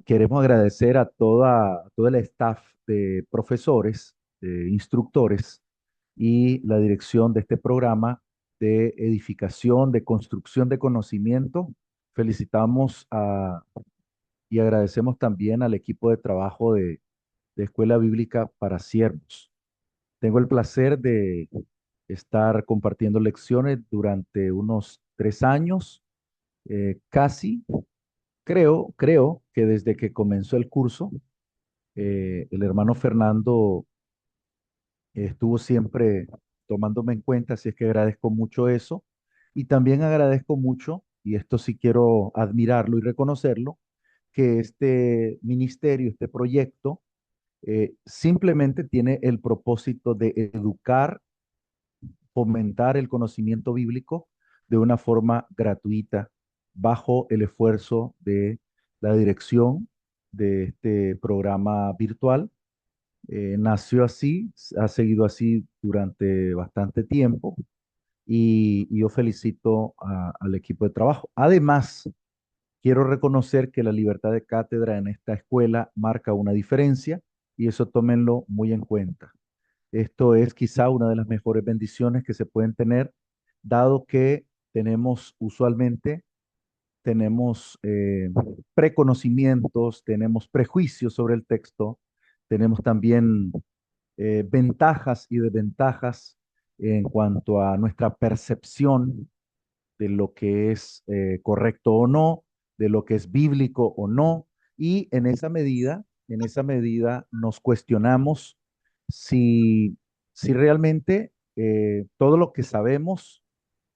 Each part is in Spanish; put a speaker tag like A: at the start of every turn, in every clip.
A: Queremos agradecer a todo el staff de profesores, de instructores y la dirección de este programa de edificación, de construcción de conocimiento. Felicitamos y agradecemos también al equipo de trabajo de Escuela Bíblica para Siervos. Tengo el placer de estar compartiendo lecciones durante unos 3 años, casi. Creo que desde que comenzó el curso, el hermano Fernando estuvo siempre tomándome en cuenta, así es que agradezco mucho eso. Y también agradezco mucho, y esto sí quiero admirarlo y reconocerlo, que este ministerio, este proyecto, simplemente tiene el propósito de educar, fomentar el conocimiento bíblico de una forma gratuita, bajo el esfuerzo de la dirección de este programa virtual. Nació así, ha seguido así durante bastante tiempo y yo felicito al equipo de trabajo. Además, quiero reconocer que la libertad de cátedra en esta escuela marca una diferencia y eso tómenlo muy en cuenta. Esto es quizá una de las mejores bendiciones que se pueden tener, dado que usualmente tenemos preconocimientos, tenemos prejuicios sobre el texto, tenemos también ventajas y desventajas en cuanto a nuestra percepción de lo que es correcto o no, de lo que es bíblico o no, y en esa medida nos cuestionamos si, si realmente todo lo que sabemos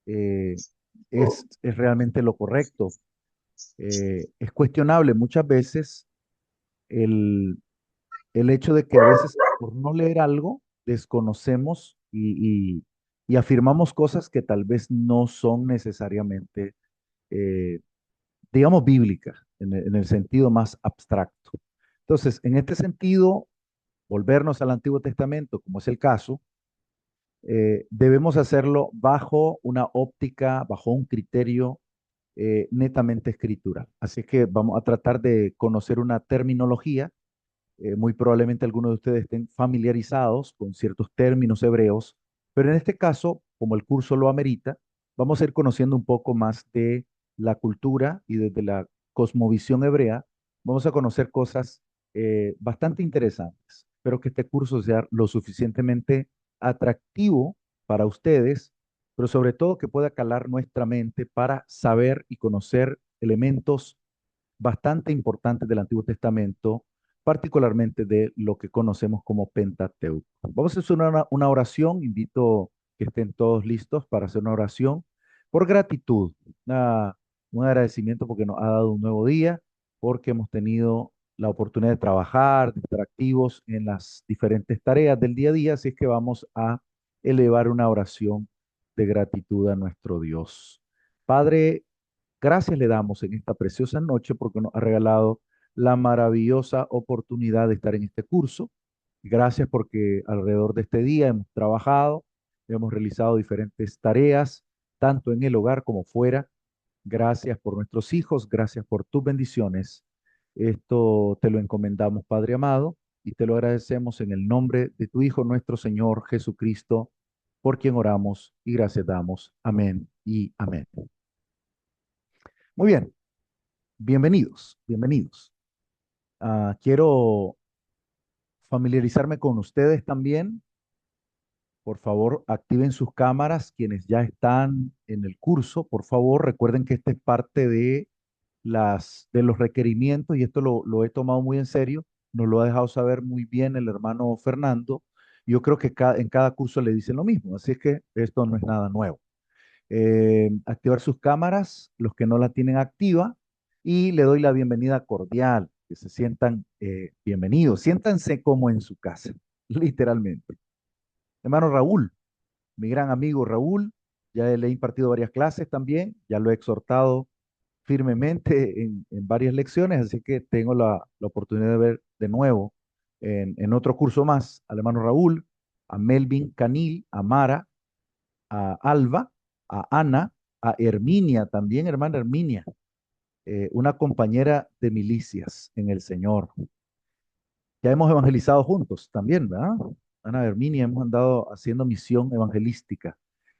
A: eh, es realmente lo correcto. Es cuestionable muchas veces el, el hecho de que a veces por no leer algo desconocemos y afirmamos cosas que tal vez no son necesariamente, eh, digamos, bíblicas, en el sentido más abstracto. Entonces, en este sentido, volvernos al Antiguo Testamento, como es el caso, debemos hacerlo bajo una óptica, bajo un criterio netamente escritural. Así que vamos a tratar de conocer una terminología. Muy probablemente algunos de ustedes estén familiarizados con ciertos términos hebreos, pero en este caso, como el curso lo amerita, vamos a ir conociendo un poco más de la cultura y desde la cosmovisión hebrea, vamos a conocer cosas bastante interesantes. Espero que este curso sea lo suficientemente atractivo para ustedes, pero sobre todo que pueda calar nuestra mente para saber y conocer elementos bastante importantes del Antiguo Testamento, particularmente de lo que conocemos como Pentateuco. Vamos a hacer una oración, invito que estén todos listos para hacer una oración por gratitud, un agradecimiento porque nos ha dado un nuevo día, porque hemos tenido la oportunidad de trabajar, de estar activos en las diferentes tareas del día a día, así es que vamos a elevar una oración de gratitud a nuestro Dios. Padre, gracias le damos en esta preciosa noche porque nos ha regalado la maravillosa oportunidad de estar en este curso. Gracias porque alrededor de este día hemos trabajado, hemos realizado diferentes tareas, tanto en el hogar como fuera. Gracias por nuestros hijos, gracias por tus bendiciones. Esto te lo encomendamos, Padre amado, y te lo agradecemos en el nombre de tu Hijo, nuestro Señor Jesucristo, por quien oramos y gracias damos. Amén y amén. Muy bien. Bienvenidos, bienvenidos. Quiero familiarizarme con ustedes también. Por favor, activen sus cámaras quienes ya están en el curso. Por favor, recuerden que esta es parte de de los requerimientos y esto lo he tomado muy en serio. Nos lo ha dejado saber muy bien el hermano Fernando. Yo creo que en cada curso le dicen lo mismo, así es que esto no es nada nuevo. Activar sus cámaras, los que no la tienen activa, y le doy la bienvenida cordial, que se sientan bienvenidos, siéntanse como en su casa, literalmente. Hermano Raúl, mi gran amigo Raúl, ya le he impartido varias clases también, ya lo he exhortado firmemente en varias lecciones, así que tengo la oportunidad de ver de nuevo en otro curso más al hermano Raúl, a Melvin Canil, a Mara, a Alba, a Ana, a Herminia también, hermana Herminia. una compañera de milicias en el Señor. Ya hemos evangelizado juntos también, ¿verdad? Ana Herminia, hemos andado haciendo misión evangelística.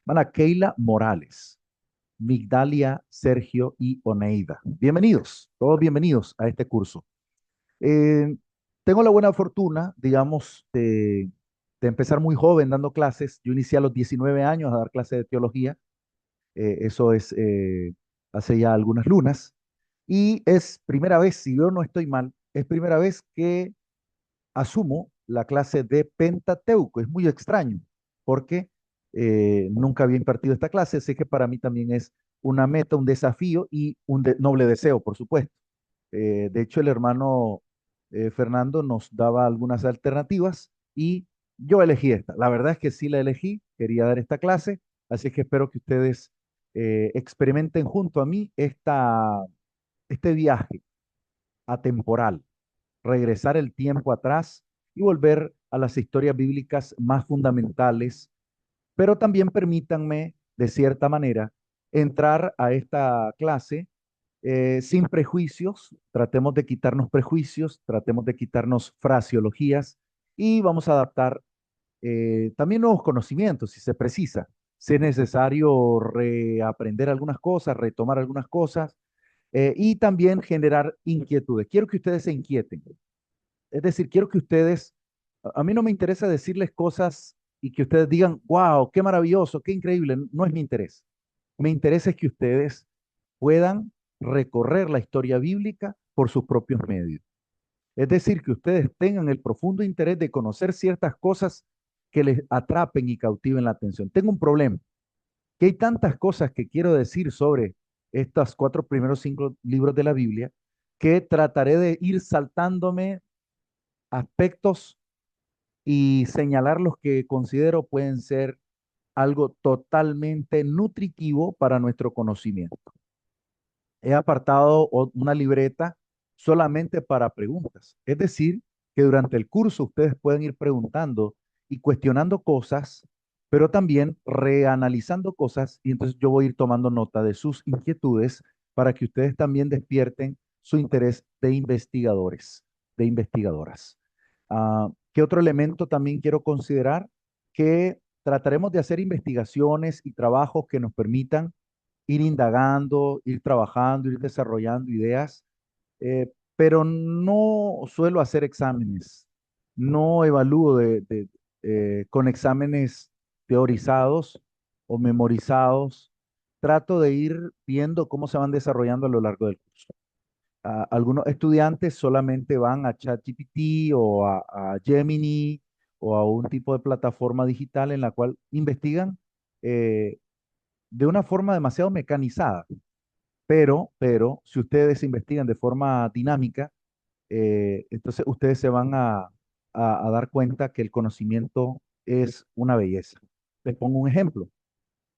A: Hermana Keila Morales, Migdalia, Sergio y Oneida. Bienvenidos, todos bienvenidos a este curso. Eh, Tengo la buena fortuna, digamos, de empezar muy joven dando clases. Yo inicié a los 19 años a dar clases de teología. Eso es hace ya algunas lunas. Y es primera vez, si yo no estoy mal, es primera vez que asumo la clase de Pentateuco. Es muy extraño porque nunca había impartido esta clase, así que para mí también es una meta, un desafío y un noble deseo, por supuesto. De hecho, el hermano Fernando nos daba algunas alternativas y yo elegí esta. La verdad es que sí la elegí, quería dar esta clase, así que espero que ustedes experimenten junto a mí este viaje atemporal, regresar el tiempo atrás y volver a las historias bíblicas más fundamentales, pero también permítanme, de cierta manera, entrar a esta clase sin prejuicios, tratemos de quitarnos prejuicios, tratemos de quitarnos fraseologías y vamos a adaptar también nuevos conocimientos si se precisa. Si es necesario reaprender algunas cosas, retomar algunas cosas y también generar inquietudes. Quiero que ustedes se inquieten. Es decir, quiero que ustedes, a mí no me interesa decirles cosas y que ustedes digan, wow, qué maravilloso, qué increíble. No es mi interés. Mi interés es que ustedes puedan recorrer la historia bíblica por sus propios medios. Es decir, que ustedes tengan el profundo interés de conocer ciertas cosas que les atrapen y cautiven la atención. Tengo un problema, que hay tantas cosas que quiero decir sobre estos cuatro primeros cinco libros de la Biblia que trataré de ir saltándome aspectos y señalar los que considero pueden ser algo totalmente nutritivo para nuestro conocimiento. He apartado una libreta solamente para preguntas. Es decir, que durante el curso ustedes pueden ir preguntando y cuestionando cosas, pero también reanalizando cosas y entonces yo voy a ir tomando nota de sus inquietudes para que ustedes también despierten su interés de investigadores, de investigadoras. ¿Qué otro elemento también quiero considerar? Que trataremos de hacer investigaciones y trabajos que nos permitan ir indagando, ir trabajando, ir desarrollando ideas, pero no suelo hacer exámenes, no evalúo con exámenes teorizados o memorizados, trato de ir viendo cómo se van desarrollando a lo largo del curso. Algunos estudiantes solamente van a ChatGPT o a Gemini o a un tipo de plataforma digital en la cual investigan eh, de una forma demasiado mecanizada. Pero, si ustedes investigan de forma dinámica, entonces ustedes se van a dar cuenta que el conocimiento es una belleza. Les pongo un ejemplo.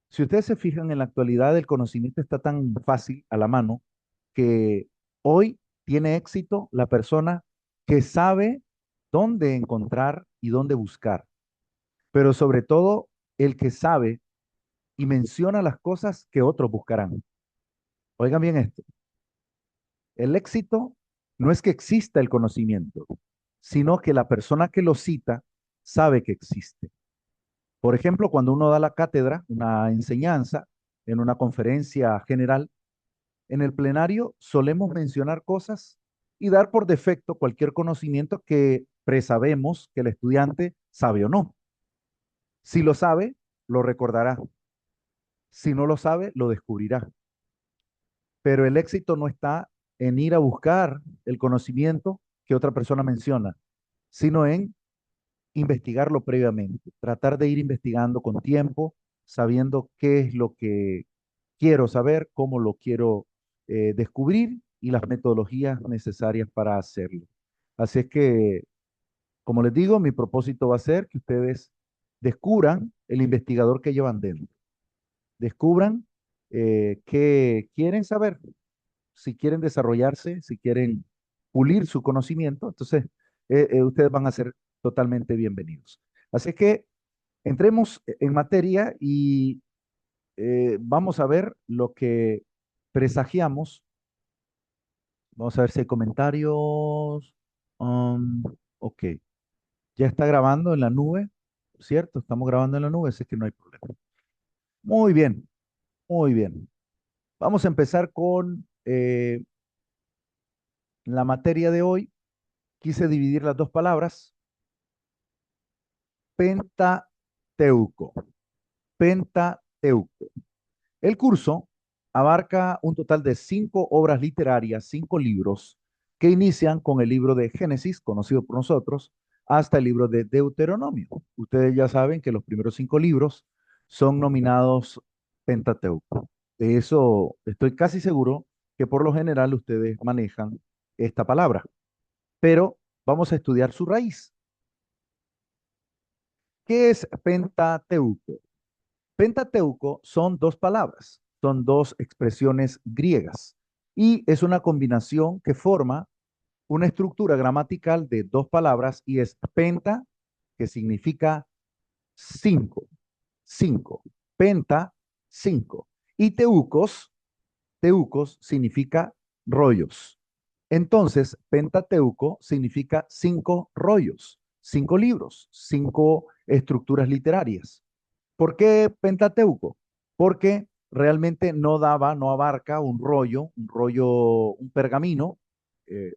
A: Si ustedes se fijan en la actualidad, el conocimiento está tan fácil a la mano que hoy tiene éxito la persona que sabe dónde encontrar y dónde buscar, pero sobre todo el que sabe y menciona las cosas que otros buscarán. Oigan bien esto. El éxito no es que exista el conocimiento, sino que la persona que lo cita sabe que existe. Por ejemplo, cuando uno da la cátedra, una enseñanza, en una conferencia general, en el plenario solemos mencionar cosas y dar por defecto cualquier conocimiento que presabemos que el estudiante sabe o no. Si lo sabe, lo recordará. Si no lo sabe, lo descubrirá. Pero el éxito no está en ir a buscar el conocimiento que otra persona menciona, sino en investigarlo previamente, tratar de ir investigando con tiempo, sabiendo qué es lo que quiero saber, cómo lo quiero descubrir y las metodologías necesarias para hacerlo. Así es que, como les digo, mi propósito va a ser que ustedes descubran el investigador que llevan dentro, descubran qué quieren saber, si quieren desarrollarse, si quieren pulir su conocimiento, entonces ustedes van a ser totalmente bienvenidos. Así que entremos en materia y vamos a ver lo que presagiamos Vamos a ver si hay comentarios. Um, ok. Ya está grabando en la nube, ¿cierto? Estamos grabando en la nube, así que no hay problema. Muy bien, muy bien. Vamos a empezar con la materia de hoy. Quise dividir las dos palabras. Pentateuco. Pentateuco. El curso abarca un total de 5 obras literarias, 5 libros, que inician con el libro de Génesis, conocido por nosotros, hasta el libro de Deuteronomio. Ustedes ya saben que los primeros 5 libros son nominados Pentateuco. De eso estoy casi seguro que por lo general ustedes manejan esta palabra, pero vamos a estudiar su raíz. ¿Qué es Pentateuco? Pentateuco son dos palabras, son dos expresiones griegas y es una combinación que forma una estructura gramatical de dos palabras y es penta, que significa cinco, cinco, penta, cinco. Y teucos significa rollos. Entonces, Pentateuco significa 5 rollos, 5 libros, 5 estructuras literarias. ¿Por qué Pentateuco? Porque realmente no daba, no abarca un pergamino,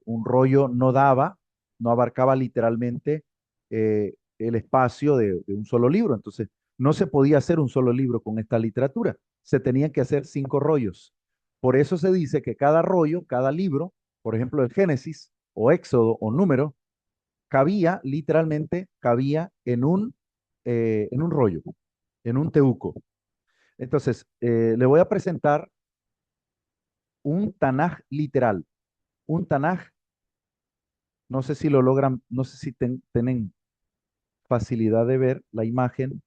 A: un rollo no daba, no abarcaba literalmente el espacio de un solo libro. Entonces, no se podía hacer un solo libro con esta literatura. Se tenían que hacer 5 rollos. Por eso se dice que cada rollo, cada libro, por ejemplo, el Génesis o Éxodo o Número, cabía, literalmente, cabía en un rollo, en un teuco. Entonces, le voy a presentar un Tanaj literal. Un Tanaj, no sé si lo logran, no sé si tienen facilidad de ver la imagen.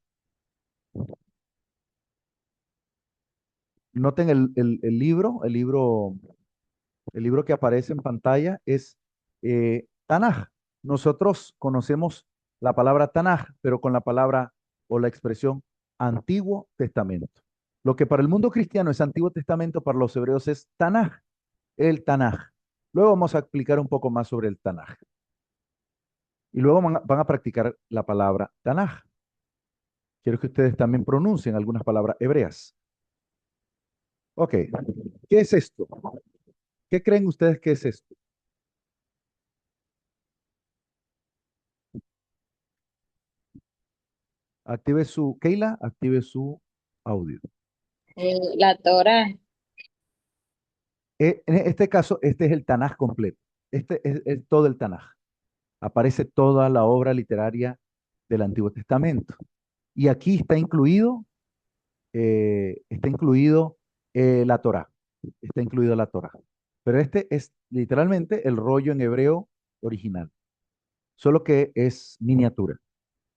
A: Noten el libro que aparece en pantalla es Tanaj. Nosotros conocemos la palabra Tanaj, pero con la palabra o la expresión Antiguo Testamento. Lo que para el mundo cristiano es Antiguo Testamento, para los hebreos es Tanaj, el Tanaj. Luego vamos a explicar un poco más sobre el Tanaj. Y luego van a practicar la palabra Tanaj. Quiero que ustedes también pronuncien algunas palabras hebreas. Ok, ¿qué es esto? ¿Qué creen ustedes que es esto? Keila, active su audio.
B: La Torah.
A: En este caso, este es el Tanaj completo. Este es todo el Tanaj. Aparece toda la obra literaria del Antiguo Testamento. Y aquí está incluido la Torá. Está incluido la Torá. Pero este es literalmente el rollo en hebreo original, solo que es miniatura.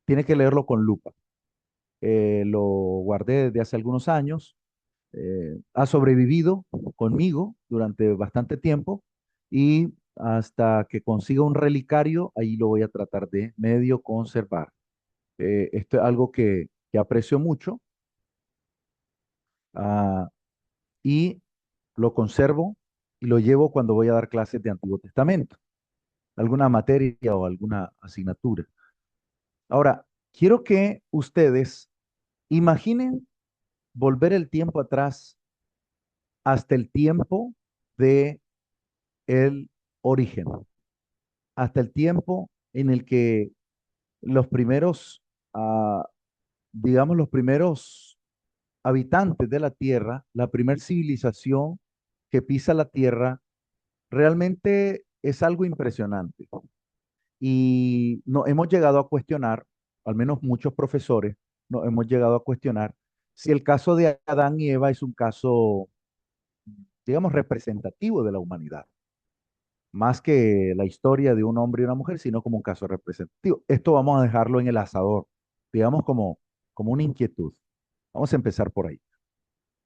A: Tiene que leerlo con lupa. Lo guardé desde hace algunos años, ha sobrevivido conmigo durante bastante tiempo y hasta que consiga un relicario, ahí lo voy a tratar de medio conservar. Esto es algo que aprecio mucho, ah, y lo conservo y lo llevo cuando voy a dar clases de Antiguo Testamento, alguna materia o alguna asignatura. Ahora, quiero que ustedes imaginen volver el tiempo atrás hasta el tiempo de el origen, hasta el tiempo en el que los primeros, ah, digamos, los primeros habitantes de la Tierra, la primera civilización que pisa la Tierra, realmente es algo impresionante. Y no hemos llegado a cuestionar, al menos muchos profesores, no hemos llegado a cuestionar si el caso de Adán y Eva es un caso, digamos, representativo de la humanidad, más que la historia de un hombre y una mujer, sino como un caso representativo. Esto vamos a dejarlo en el asador, digamos como una inquietud. Vamos a empezar por ahí.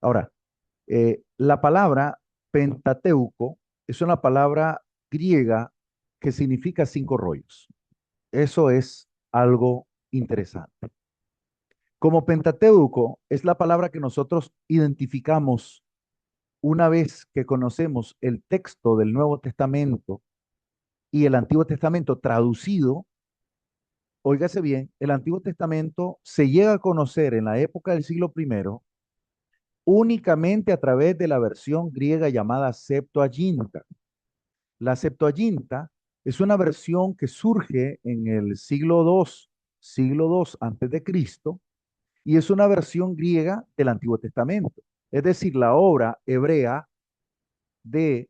A: Ahora, la palabra Pentateuco es una palabra griega que significa 5 rollos. Eso es algo interesante. Como Pentateuco es la palabra que nosotros identificamos una vez que conocemos el texto del Nuevo Testamento y el Antiguo Testamento traducido, óigase bien, el Antiguo Testamento se llega a conocer en la época del siglo primero únicamente a través de la versión griega llamada Septuaginta. La Septuaginta es una versión que surge en el siglo II antes de Cristo, y es una versión griega del Antiguo Testamento. Es decir, la obra hebrea de,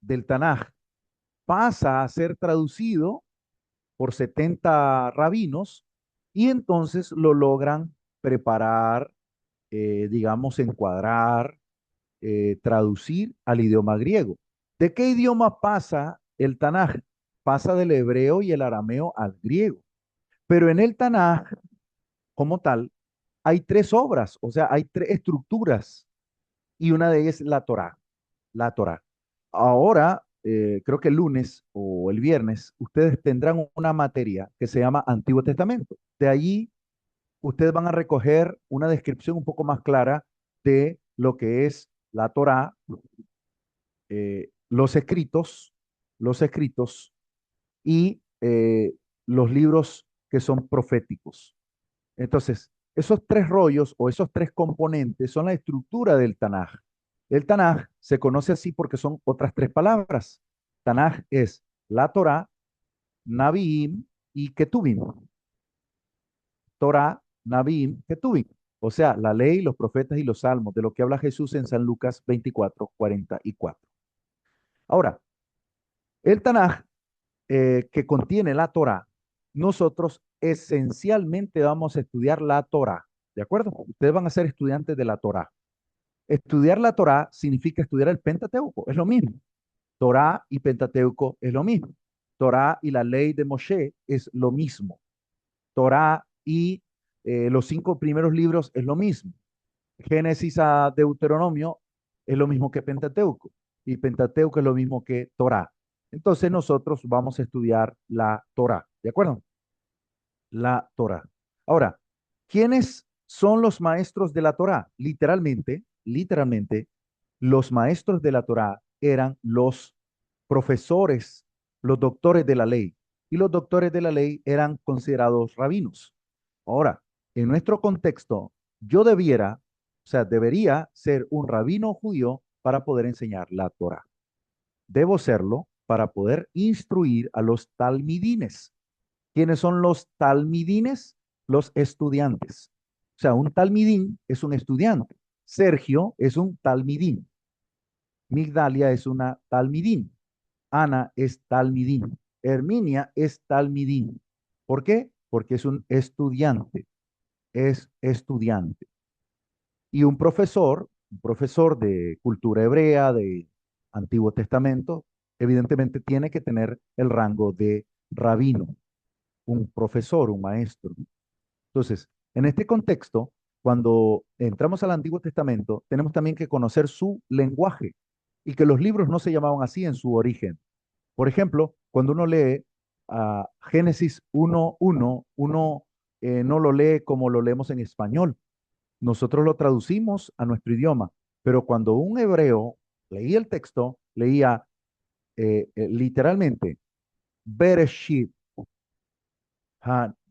A: del Tanaj pasa a ser traducido por 70 rabinos y entonces lo logran preparar, digamos, encuadrar, traducir al idioma griego. ¿De qué idioma pasa el Tanaj? Pasa del hebreo y el arameo al griego. Pero en el Tanaj, como tal, hay tres obras, o sea, hay tres estructuras y una de ellas es la Torá. La Torá. Ahora, creo que el lunes o el viernes, ustedes tendrán una materia que se llama Antiguo Testamento. De allí, ustedes van a recoger una descripción un poco más clara de lo que es la Torá, los escritos y los libros que son proféticos. Entonces, esos tres rollos o esos tres componentes son la estructura del Tanaj. El Tanaj se conoce así porque son otras tres palabras. Tanaj es la Torá, Nabiim y Ketubim. Torá, Nabiim, Ketubim. O sea, la ley, los profetas y los salmos, de lo que habla Jesús en San Lucas 24:44. Ahora, el Tanaj que contiene la Torá, nosotros esencialmente vamos a estudiar la Torá. ¿De acuerdo? Ustedes van a ser estudiantes de la Torá. Estudiar la Torá significa estudiar el Pentateuco, es lo mismo. Torá y Pentateuco es lo mismo. Torá y la ley de Moshe es lo mismo. Torá y los cinco primeros libros es lo mismo. Génesis a Deuteronomio es lo mismo que Pentateuco y Pentateuco es lo mismo que Torá. Entonces nosotros vamos a estudiar la Torá, ¿de acuerdo? La Torá. Ahora, ¿quiénes son los maestros de la Torá? Literalmente, los maestros de la Torá eran los profesores, los doctores de la ley. Y los doctores de la ley eran considerados rabinos. Ahora, en nuestro contexto, yo debería ser un rabino judío para poder enseñar la Torá. Debo serlo para poder instruir a los talmidines. ¿Quiénes son los talmidines? Los estudiantes. O sea, un talmidín es un estudiante. Sergio es un talmidín. Migdalia es una talmidín. Ana es talmidín. Herminia es talmidín. ¿Por qué? Porque es un estudiante. Es estudiante. Y un profesor de cultura hebrea, de Antiguo Testamento, evidentemente tiene que tener el rango de rabino, un profesor, un maestro. Entonces, en este contexto, cuando entramos al Antiguo Testamento, tenemos también que conocer su lenguaje y que los libros no se llamaban así en su origen. Por ejemplo, cuando uno lee Génesis 1:1, uno no lo lee como lo leemos en español. Nosotros lo traducimos a nuestro idioma, pero cuando un hebreo leía el texto, leía literalmente, Bereshit,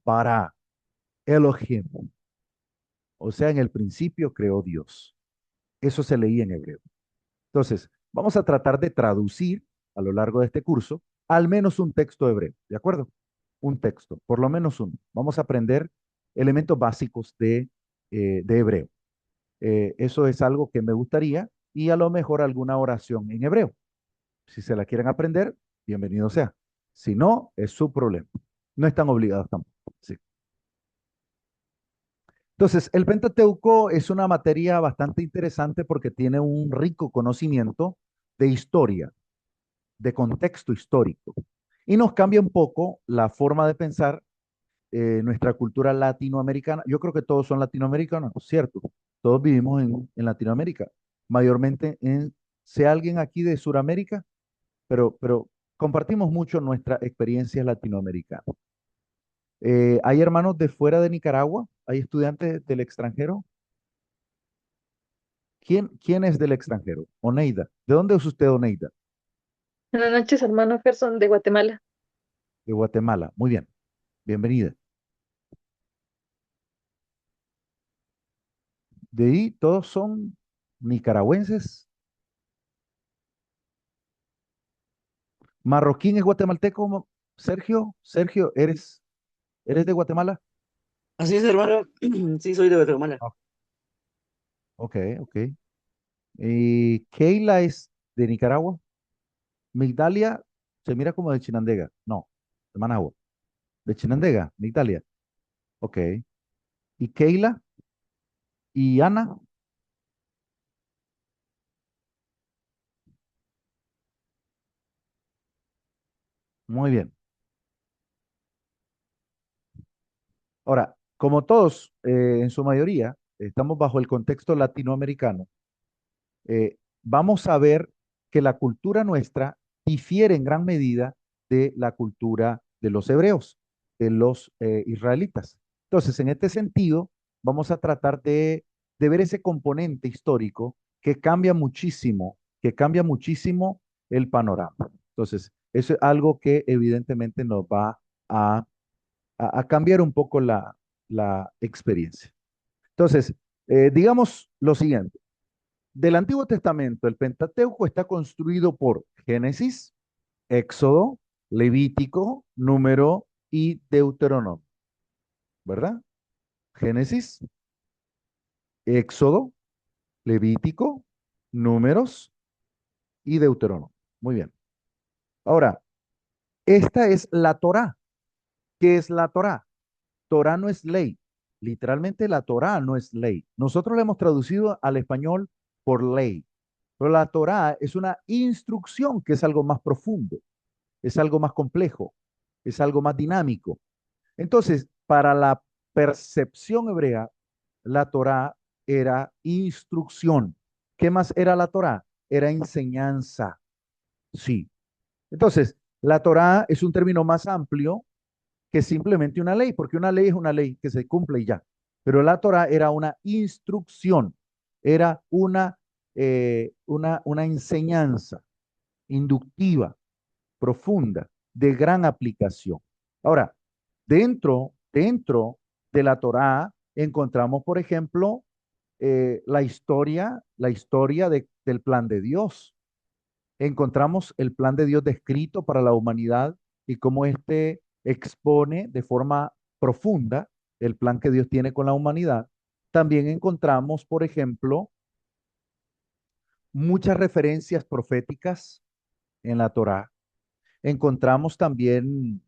A: bara, Elohim. O sea, en el principio creó Dios. Eso se leía en hebreo. Entonces, vamos a tratar de traducir a lo largo de este curso al menos un texto hebreo, ¿de acuerdo? Un texto, por lo menos uno. Vamos a aprender elementos básicos de hebreo. Eso es algo que me gustaría y a lo mejor alguna oración en hebreo. Si se la quieren aprender, bienvenido sea. Si no, es su problema. No están obligados tampoco. Sí. Entonces, el Pentateuco es una materia bastante interesante porque tiene un rico conocimiento de historia, de contexto histórico, y nos cambia un poco la forma de pensar nuestra cultura latinoamericana. Yo creo que todos son latinoamericanos, ¿cierto? Todos vivimos en Latinoamérica, mayormente en, sea alguien aquí de Sudamérica, pero compartimos mucho nuestras experiencias latinoamericanas. ¿Hay hermanos de fuera de Nicaragua? ¿Hay estudiantes del extranjero? ¿Quién es del extranjero? Oneida. ¿De dónde es usted, Oneida?
C: Buenas noches, hermano Gerson de Guatemala.
A: De Guatemala. Muy bien. Bienvenida. De ahí todos son nicaragüenses. Marroquín es guatemalteco. Sergio, ¿eres de Guatemala?
D: Así es, hermano. Sí, soy de Guatemala.
A: Ah, ok, ok. ¿Y Keila es de Nicaragua? Migdalia se mira como de Chinandega. No, de Managua. De Chinandega, Migdalia. Ok. ¿Y Keila? ¿Y Ana? Muy bien. Ahora, como todos, en su mayoría, estamos bajo el contexto latinoamericano, vamos a ver que la cultura nuestra difiere en gran medida de la cultura de los hebreos, de los israelitas. Entonces, en este sentido, vamos a tratar de ver ese componente histórico que cambia muchísimo el panorama. Entonces, eso es algo que evidentemente nos va a, a cambiar un poco la experiencia. Entonces, digamos lo siguiente. Del Antiguo Testamento, el Pentateuco está construido por Génesis, Éxodo, Levítico, Número y Deuteronomio, ¿verdad? Génesis, Éxodo, Levítico, Números y Deuteronomio. Muy bien. Ahora, esta es la Torá. ¿Qué es la Torá? Torá no es ley. Literalmente la Torá no es ley. Nosotros la hemos traducido al español por ley, pero la Torá es una instrucción que es algo más profundo, es algo más complejo, es algo más dinámico. Entonces, para la percepción hebrea, la Torá era instrucción. ¿Qué más era la Torá? Era enseñanza. Sí. Entonces, la Torá es un término más amplio que simplemente una ley, porque una ley es una ley que se cumple y ya. Pero la Torá era una instrucción, era una enseñanza inductiva, profunda, de gran aplicación. Ahora, dentro de la Torá encontramos, por ejemplo, la historia del plan de Dios. Encontramos el plan de Dios descrito para la humanidad y cómo éste expone de forma profunda el plan que Dios tiene con la humanidad. También encontramos, por ejemplo, muchas referencias proféticas en la Torá. Encontramos también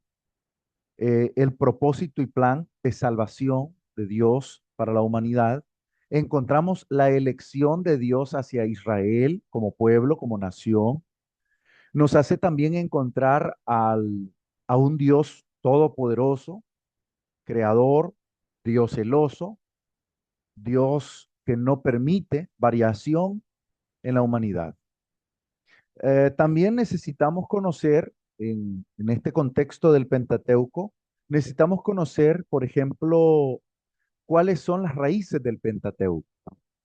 A: el propósito y plan de salvación de Dios para la humanidad. Encontramos la elección de Dios hacia Israel como pueblo, como nación. Nos hace también encontrar a un Dios todopoderoso, creador, Dios celoso, Dios que no permite variación en la humanidad. También necesitamos conocer, en este contexto del Pentateuco, necesitamos conocer, por ejemplo, cuáles son las raíces del Pentateuco.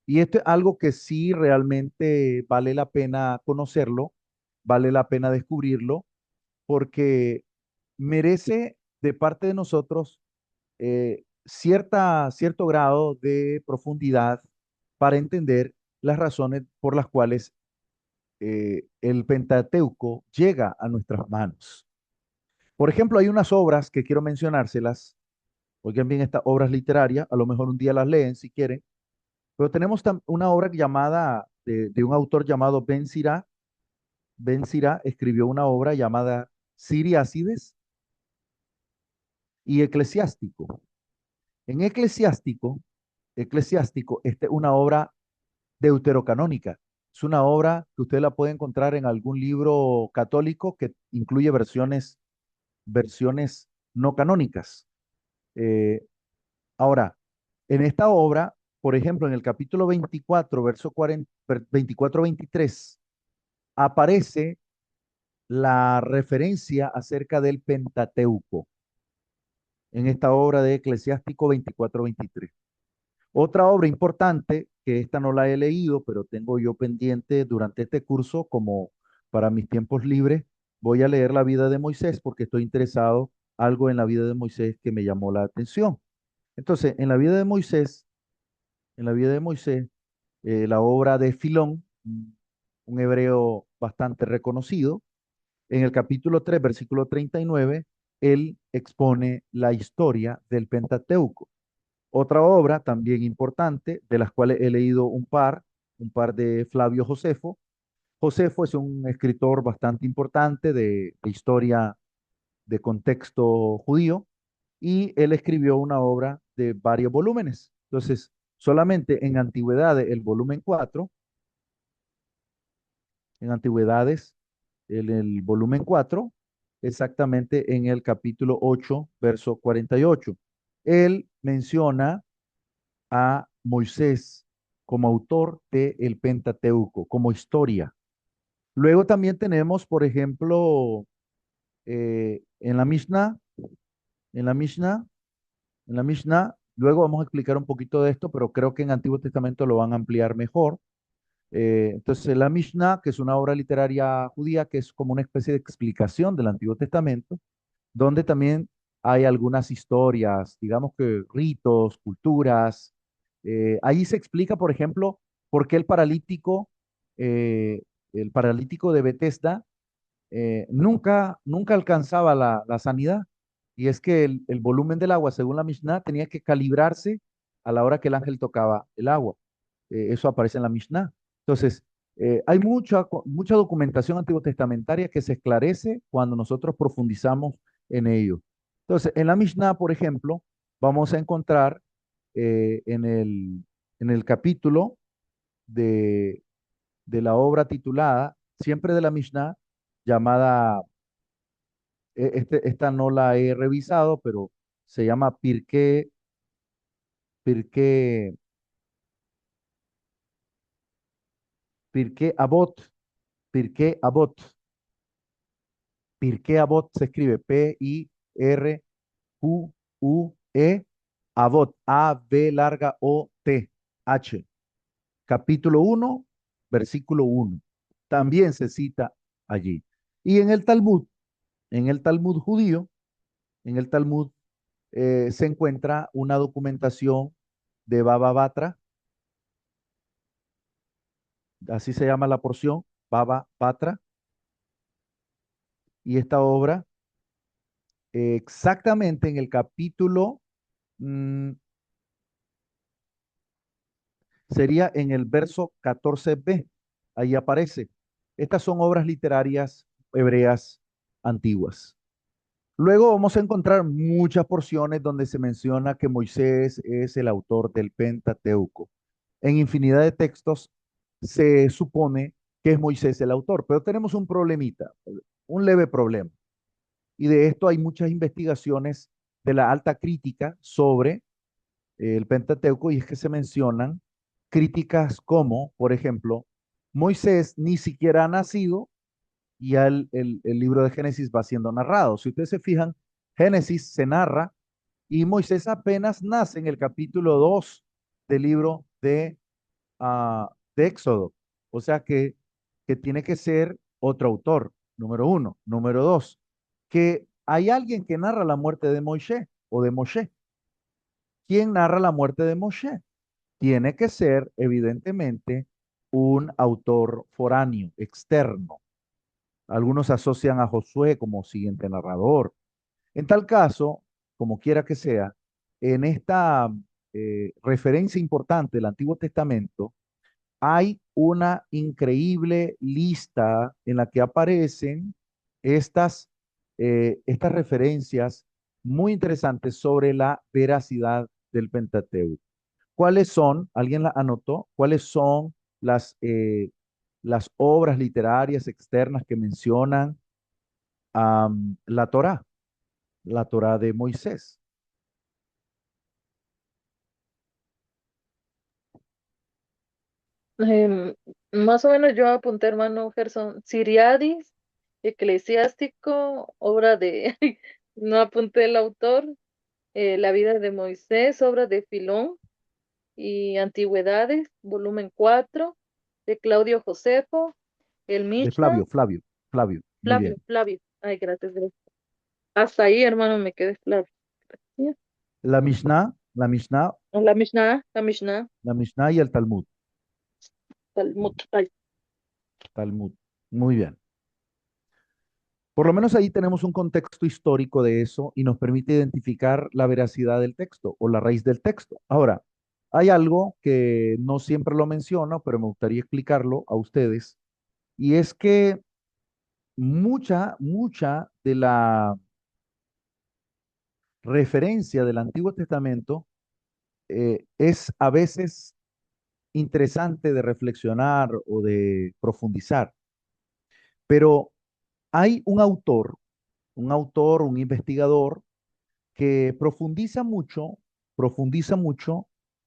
A: Y esto es algo que sí realmente vale la pena conocerlo, vale la pena descubrirlo, porque merece de parte de nosotros cierto grado de profundidad para entender las razones por las cuales el Pentateuco llega a nuestras manos. Por ejemplo, hay unas obras que quiero mencionárselas. Oigan bien, estas obras literarias, a lo mejor un día las leen si quieren, pero tenemos una obra llamada, de un autor llamado Ben Sirá. Ben Sirá escribió una obra llamada Siriácides y Eclesiástico. En Eclesiástico, esta es una obra deuterocanónica. Es una obra que usted la puede encontrar en algún libro católico que incluye versiones no canónicas. Eh, Ahora, en esta obra, por ejemplo, en el capítulo 24, verso 40, 24-23, aparece la referencia acerca del Pentateuco en esta obra de Eclesiástico 24-23. Otra obra importante, que esta no la he leído, pero tengo yo pendiente durante este curso, como para mis tiempos libres, voy a leer la vida de Moisés porque estoy interesado algo en la vida de Moisés que me llamó la atención. Entonces, en la vida de Moisés, en la vida de Moisés, la obra de Filón, un hebreo bastante reconocido, en el capítulo 3 versículo 39 él expone la historia del Pentateuco. Otra obra también importante, de las cuales he leído un par de Flavio Josefo. Josefo es un escritor bastante importante de historia de contexto judío y él escribió una obra de varios volúmenes. Entonces, solamente en Antigüedades, el volumen 4, en Antigüedades, el volumen 4, exactamente en el capítulo 8, verso 48. Él menciona a Moisés como autor del Pentateuco, como historia. Luego también tenemos, por ejemplo, en la Mishnah, en la Mishnah, en la Mishnah, luego vamos a explicar un poquito de esto, pero creo que en Antiguo Testamento lo van a ampliar mejor. Entonces, la Mishnah, que es una obra literaria judía, que es como una especie de explicación del Antiguo Testamento, donde también hay algunas historias, digamos que ritos, culturas. Ahí se explica, por ejemplo, por qué el paralítico de Bethesda, nunca alcanzaba la sanidad. Y es que el volumen del agua, según la Mishnah, tenía que calibrarse a la hora que el ángel tocaba el agua. Eso aparece en la Mishnah. Entonces, hay mucha documentación antiguo testamentaria que se esclarece cuando nosotros profundizamos en ello. Entonces, en la Mishnah, por ejemplo, vamos a encontrar en el capítulo de, de la obra titulada, siempre de la Mishnah, llamada, esta no la he revisado, pero se llama Pirkei, Pirkei Avot, Pirkei Avot. Pirkei Avot se escribe Pirque, Avot, A-B larga O-T, H. Capítulo 1, versículo 1. También se cita allí. Y en el Talmud judío, en el Talmud se encuentra una documentación de Baba Batra, así se llama la porción, Baba Batra, y esta obra exactamente en el capítulo, mm, sería en el verso 14b, ahí aparece. Estas son obras literarias hebreas antiguas. Luego vamos a encontrar muchas porciones donde se menciona que Moisés es el autor del Pentateuco. En infinidad de textos se supone que es Moisés el autor, pero tenemos un problemita, un leve problema. Y de esto hay muchas investigaciones de la alta crítica sobre el Pentateuco y es que se mencionan críticas como, por ejemplo, Moisés ni siquiera ha nacido y ya el libro de Génesis va siendo narrado. Si ustedes se fijan, Génesis se narra y Moisés apenas nace en el capítulo 2 del libro de Éxodo. O sea que tiene que ser otro autor, número uno. Número dos, que hay alguien que narra la muerte de Moisés o de Moshe. ¿Quién narra la muerte de Moshe? Tiene que ser, evidentemente, un autor foráneo, externo. Algunos asocian a Josué como siguiente narrador. En tal caso, como quiera que sea, en esta referencia importante del Antiguo Testamento, hay una increíble lista en la que aparecen estas, estas referencias muy interesantes sobre la veracidad del Pentateuco. ¿Cuáles son? ¿Alguien la anotó? ¿Cuáles son las obras literarias externas que mencionan la Torá, la Torá de Moisés?
C: Em, Más o menos yo apunté, hermano Gerson, Siriadis, Eclesiástico, obra de, no apunté el autor, La vida de Moisés, obra de Filón, y Antigüedades, volumen 4, de Claudio Josefo, el
A: De
C: Mishnah,
A: Flavio. Muy
C: Flavio,
A: bien.
C: Flavio. Ay, gracias, gracias. Hasta ahí, hermano, me quedé Flavio. Gracias.
A: La Mishnah,
C: La Mishnah,
A: la Mishnah y el Talmud.
C: Talmud. Ay,
A: Talmud. Muy bien. Por lo menos ahí tenemos un contexto histórico de eso y nos permite identificar la veracidad del texto o la raíz del texto. Ahora, hay algo que no siempre lo menciono, pero me gustaría explicarlo a ustedes, y es que mucha de la referencia del Antiguo Testamento es a veces interesante de reflexionar o de profundizar, pero hay un investigador que profundiza mucho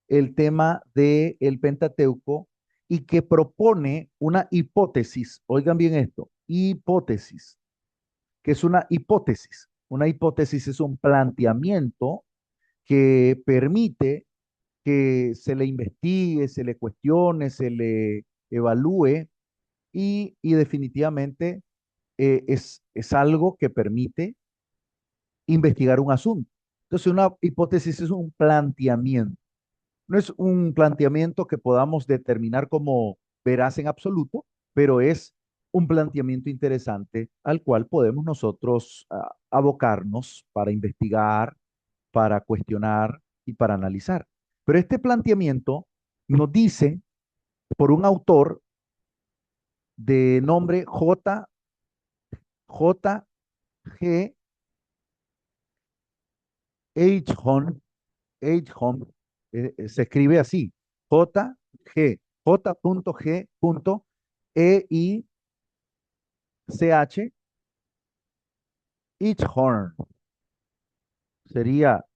A: el tema del Pentateuco y que propone una hipótesis. Oigan bien esto, hipótesis, que es una hipótesis. Una hipótesis es un planteamiento que permite que se le investigue, se le cuestione, se le evalúe y definitivamente es algo que permite investigar un asunto. Entonces, una hipótesis es un planteamiento. No es un planteamiento que podamos determinar como veraz en absoluto, pero es un planteamiento interesante al cual podemos nosotros abocarnos para investigar, para cuestionar y para analizar. Pero este planteamiento nos dice por un autor de nombre J. G. Eichhorn, Eichhorn, se escribe así, J. G. J. G. E. I. C. H. Eichhorn. Sería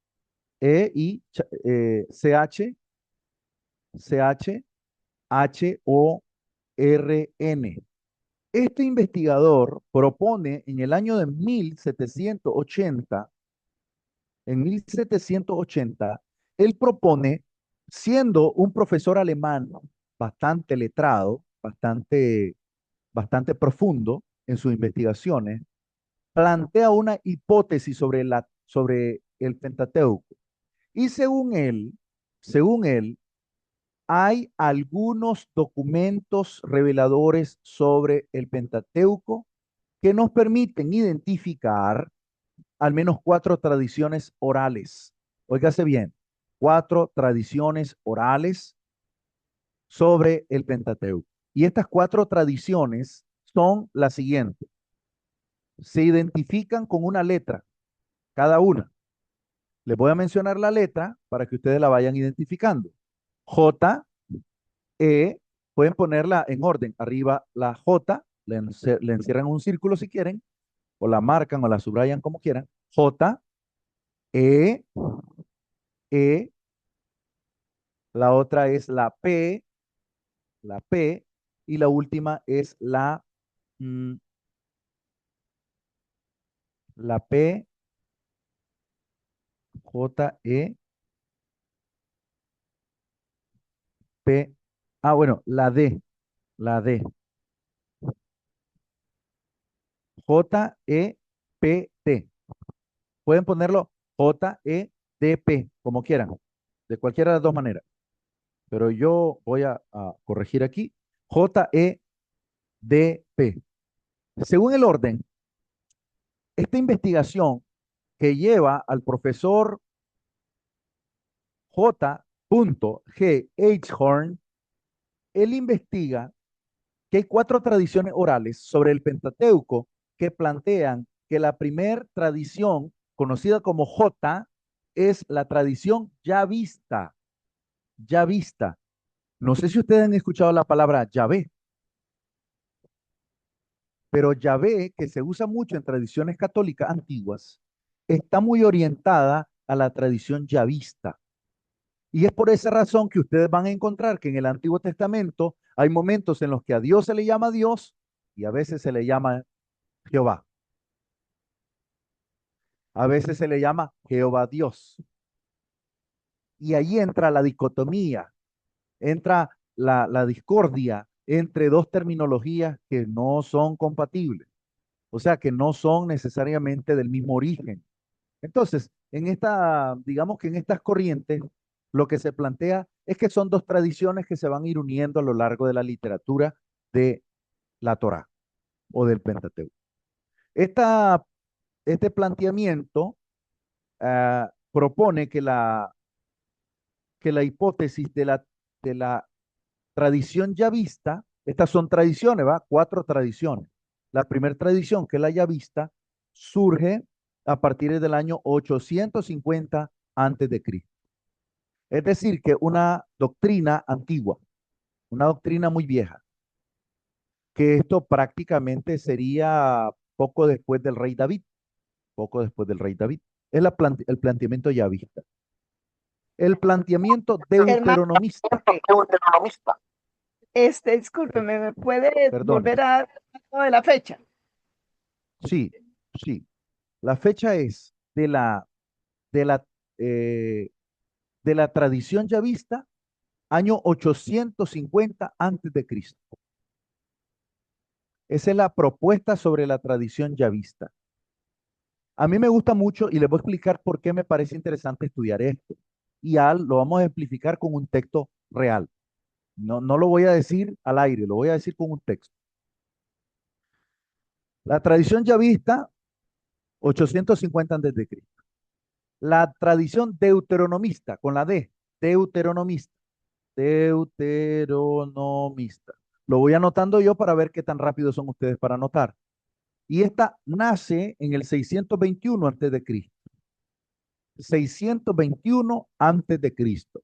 A: C. H. C. H. H. O. R. N. Este investigador propone en el año de 1780, él propone, siendo un profesor alemán bastante letrado, bastante profundo en sus investigaciones, plantea una hipótesis sobre el Pentateuco. Y según él, hay algunos documentos reveladores sobre el Pentateuco que nos permiten identificar al menos 4 tradiciones orales. Óigase bien, 4 tradiciones orales sobre el Pentateuco. Y estas 4 tradiciones son las siguientes. Se identifican con una letra, cada una. Les voy a mencionar la letra para que ustedes la vayan identificando. J, E, pueden ponerla en orden. Arriba la J, le encierran un círculo si quieren, o la marcan o la subrayan como quieran. J, E, E, la otra es la P, y la última es mm, la P, J, E, P. Bueno, la D, J, E, P, T. Pueden ponerlo J, E, D, P, como quieran, de cualquiera de las dos maneras. Pero yo voy a corregir aquí. J, E, D, P. Según el orden, esta investigación que lleva al profesor J. G. H. Él investiga que hay 4 tradiciones orales sobre el Pentateuco que plantean que la primera tradición, conocida como J, es la tradición ya vista, ya vista. No sé si ustedes han escuchado la palabra Yahvé, pero Yahvé, que se usa mucho en tradiciones católicas antiguas, está muy orientada a la tradición yavista. Y es por esa razón que ustedes van a encontrar que en el Antiguo Testamento hay momentos en los que a Dios se le llama Dios y a veces se le llama Jehová. A veces se le llama Jehová Dios. Y ahí entra la dicotomía, entra la discordia entre dos terminologías que no son compatibles, o sea, que no son necesariamente del mismo origen. Entonces, digamos que en estas corrientes, lo que se plantea es que son dos tradiciones que se van a ir uniendo a lo largo de la literatura de la Torá o del Pentateuco. Esta, este planteamiento propone que la hipótesis de la tradición yavista, estas son tradiciones, ¿va? Cuatro tradiciones. La primera tradición, que es la yavista, surge a partir del año 850 antes de Cristo. Es decir, que una doctrina antigua, una doctrina muy vieja, que esto prácticamente sería poco después del rey David, poco después del rey David. Es el planteamiento yavista. El planteamiento
E: Hermano,
A: deuteronomista,
E: deuteronomista. Discúlpeme, ¿me puede
A: perdone,
E: volver a dar el dato de la fecha?
A: sí, sí. La fecha es de la, eh, de la tradición yavista, año 850 antes de Cristo. Esa es la propuesta sobre la tradición yavista. A mí me gusta mucho y les voy a explicar por qué me parece interesante estudiar esto. Lo vamos a explicar con un texto real. No, no lo voy a decir al aire, lo voy a decir con un texto. La tradición yavista, 850 antes de Cristo. La tradición deuteronomista, con la D, deuteronomista, deuteronomista. Lo voy anotando yo para ver qué tan rápido son ustedes para anotar. Y esta nace en el 621 antes de Cristo. 621 antes de Cristo.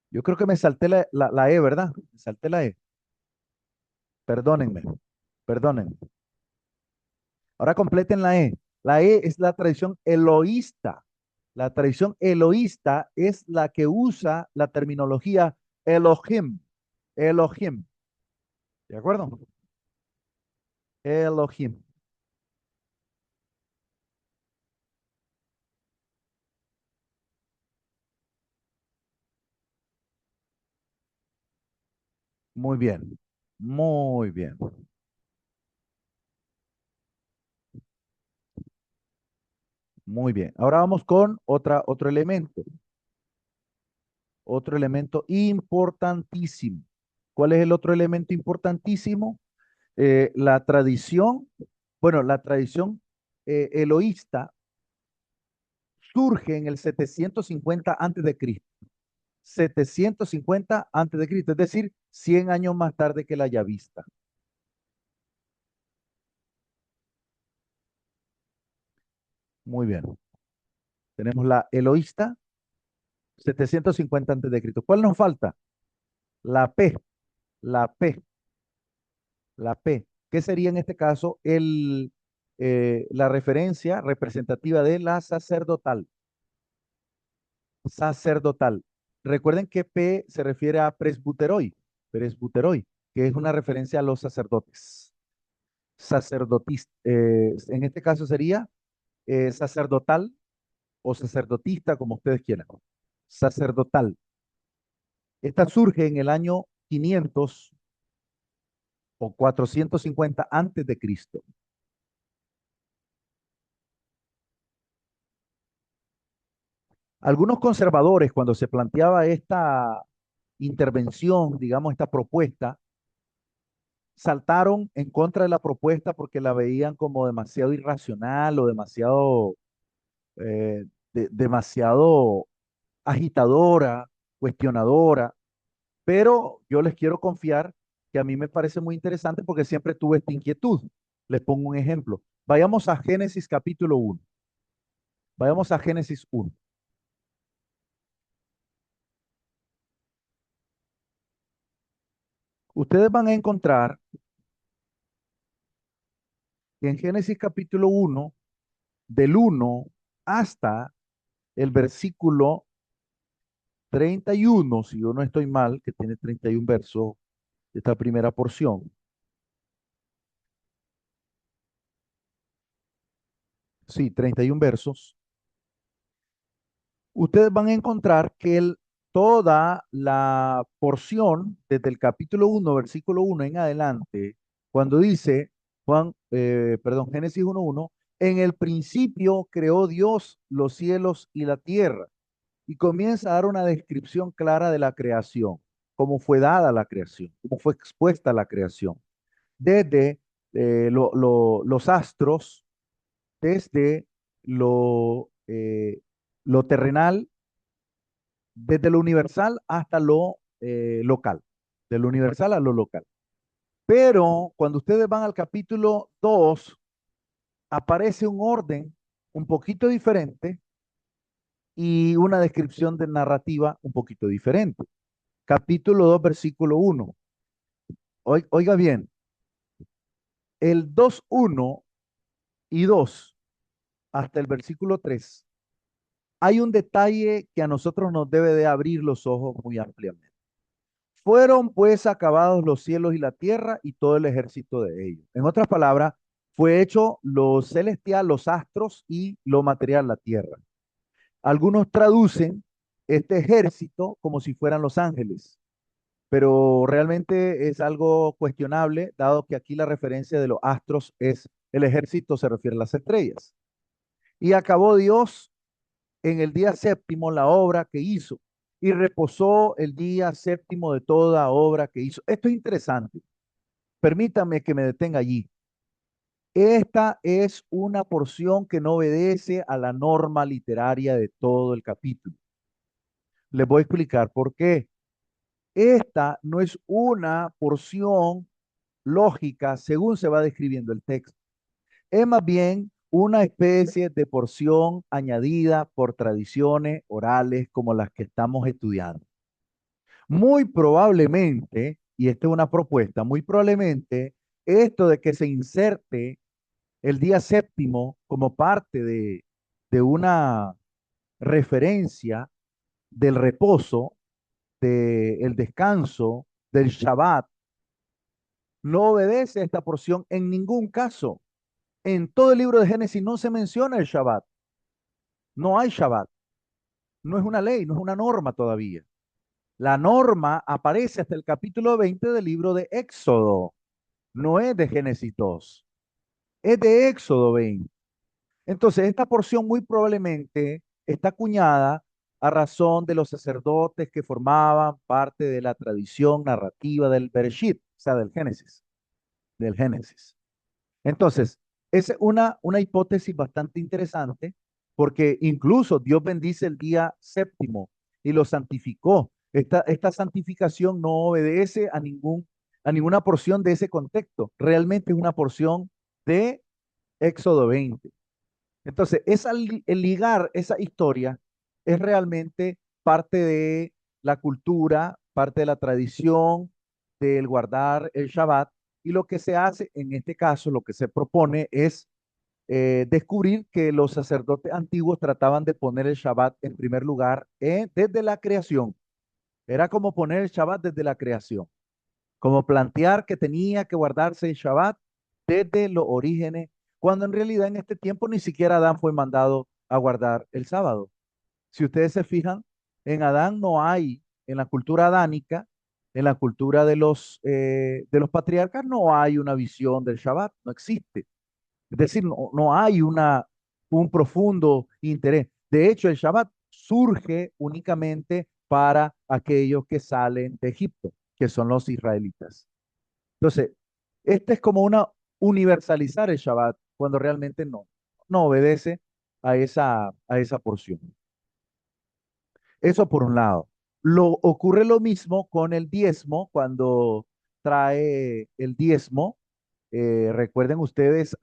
A: Yo creo que me salté la E, ¿verdad? Me salté la E. Perdónenme, perdónenme. Ahora completen la E. La E es la tradición eloísta. La tradición eloísta es la que usa la terminología Elohim. Elohim. ¿De acuerdo? Elohim. Muy bien. Muy bien. Muy bien. Ahora vamos con otro elemento. Otro elemento importantísimo. ¿Cuál es el otro elemento importantísimo? La tradición, bueno, la tradición eloísta surge en el 750 antes de Cristo. 750 antes de Cristo, es decir, 100 años más tarde que la yavista. Muy bien. Tenemos la eloísta, 750 antes de Cristo. ¿Cuál nos falta? La P, la P, la P. ¿Qué sería en este caso la referencia representativa de la sacerdotal? Sacerdotal. Recuerden que P se refiere a presbuteroi, que es una referencia a los sacerdotes. En este caso sería sacerdotal o sacerdotista, como ustedes quieran. Sacerdotal. Esta surge en el año 500 o 450 antes de Cristo. Algunos conservadores, cuando se planteaba esta intervención, digamos, esta propuesta, saltaron en contra de la propuesta porque la veían como demasiado irracional o demasiado agitadora, cuestionadora, pero yo les quiero confiar que a mí me parece muy interesante porque siempre tuve esta inquietud. Les pongo un ejemplo. Vayamos a Génesis capítulo 1. Vayamos a Génesis 1. Ustedes van a encontrar que en Génesis capítulo 1, del 1 hasta el versículo 31, si yo no estoy mal, que tiene 31 versos, esta primera porción, sí, 31 versos, ustedes van a encontrar que toda la porción, desde el capítulo 1, versículo 1 en adelante, cuando dice Génesis 1:1, en el principio creó Dios los cielos y la tierra, y comienza a dar una descripción clara de la creación, cómo fue dada la creación, cómo fue expuesta la creación, desde los astros, desde lo terrenal, desde lo universal hasta lo local, de lo universal a lo local. Pero cuando ustedes van al capítulo 2, aparece un orden un poquito diferente y una descripción de narrativa un poquito diferente. Capítulo 2, versículo 1. Oiga bien, el 2:1 y 2 hasta el versículo 3, hay un detalle que a nosotros nos debe de abrir los ojos muy ampliamente. Fueron pues acabados los cielos y la tierra y todo el ejército de ellos. En otras palabras, fue hecho lo celestial, los astros y lo material, la tierra. Algunos traducen este ejército como si fueran los ángeles, pero realmente es algo cuestionable, dado que aquí la referencia de los astros es el ejército, se refiere a las estrellas. Y acabó Dios en el día séptimo la obra que hizo y reposó el día séptimo de toda obra que hizo. Esto es interesante. Permítame que me detenga allí. Esta es una porción que no obedece a la norma literaria de todo el capítulo. Les voy a explicar por qué. Esta no es una porción lógica según se va describiendo el texto. Es más bien una especie de porción añadida por tradiciones orales como las que estamos estudiando. Muy probablemente, y esta es una propuesta, muy probablemente esto de que se inserte el día séptimo como parte de una referencia del reposo, del descanso, del Shabbat, no obedece a esta porción en ningún caso. En todo el libro de Génesis no se menciona el Shabbat. No hay Shabbat. No es una ley, no es una norma todavía. La norma aparece hasta el capítulo 20 del libro de Éxodo. No es de Génesis 2. Es de Éxodo 20. Entonces, esta porción muy probablemente está acuñada a razón de los sacerdotes que formaban parte de la tradición narrativa del Bereshit, o sea, del Génesis. Del Génesis. Entonces, es una hipótesis bastante interesante porque incluso Dios bendice el día séptimo y lo santificó. Esta santificación no obedece a ninguna porción de ese contexto. Realmente es una porción de Éxodo 20. Entonces, el ligar esa historia es realmente parte de la cultura, parte de la tradición del guardar el Shabbat. Y lo que se hace en este caso, lo que se propone es descubrir que los sacerdotes antiguos trataban de poner el Shabbat en primer lugar desde la creación. Era como poner el Shabbat desde la creación, como plantear que tenía que guardarse el Shabbat desde los orígenes, cuando en realidad en este tiempo ni siquiera Adán fue mandado a guardar el sábado. Si ustedes se fijan, en Adán no hay, en la cultura adánica, en la cultura de los patriarcas, no hay una visión del Shabbat, no existe. Es decir, no hay un profundo interés. De hecho, el Shabbat surge únicamente para aquellos que salen de Egipto, que son los israelitas. Entonces, este es como una universalizar el Shabbat, cuando realmente no obedece a esa porción. Eso por un lado. Ocurre lo mismo con el diezmo, cuando trae el diezmo. Recuerden ustedes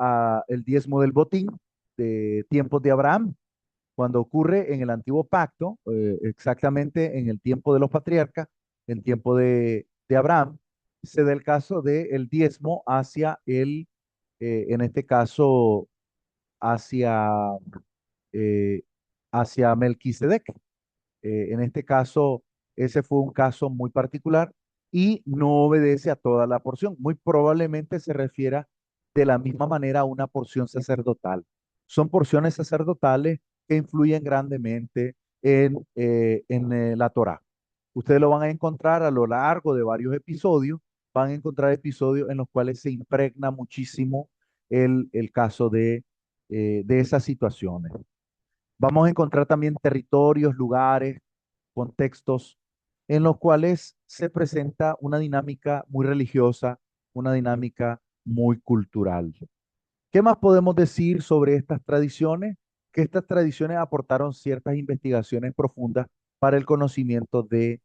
A: el diezmo del botín de tiempos de Abraham, cuando ocurre en el antiguo pacto, exactamente en el tiempo de los patriarcas, en tiempo de Abraham, se da el caso del diezmo en este caso, hacia, eh, hacia Melquisedec. En este caso, ese fue un caso muy particular y no obedece a toda la porción. Muy probablemente se refiera de la misma manera a una porción sacerdotal. son porciones sacerdotales que influyen grandemente en la Torá. Ustedes lo van a encontrar a lo largo de varios episodios, van a encontrar episodios en los cuales se impregna muchísimo el caso de esas situaciones. Vamos a encontrar también territorios, lugares, contextos en los cuales se presenta una dinámica muy religiosa, una dinámica muy cultural. ¿Qué más podemos decir sobre estas tradiciones? Que estas tradiciones aportaron ciertas investigaciones profundas para el conocimiento de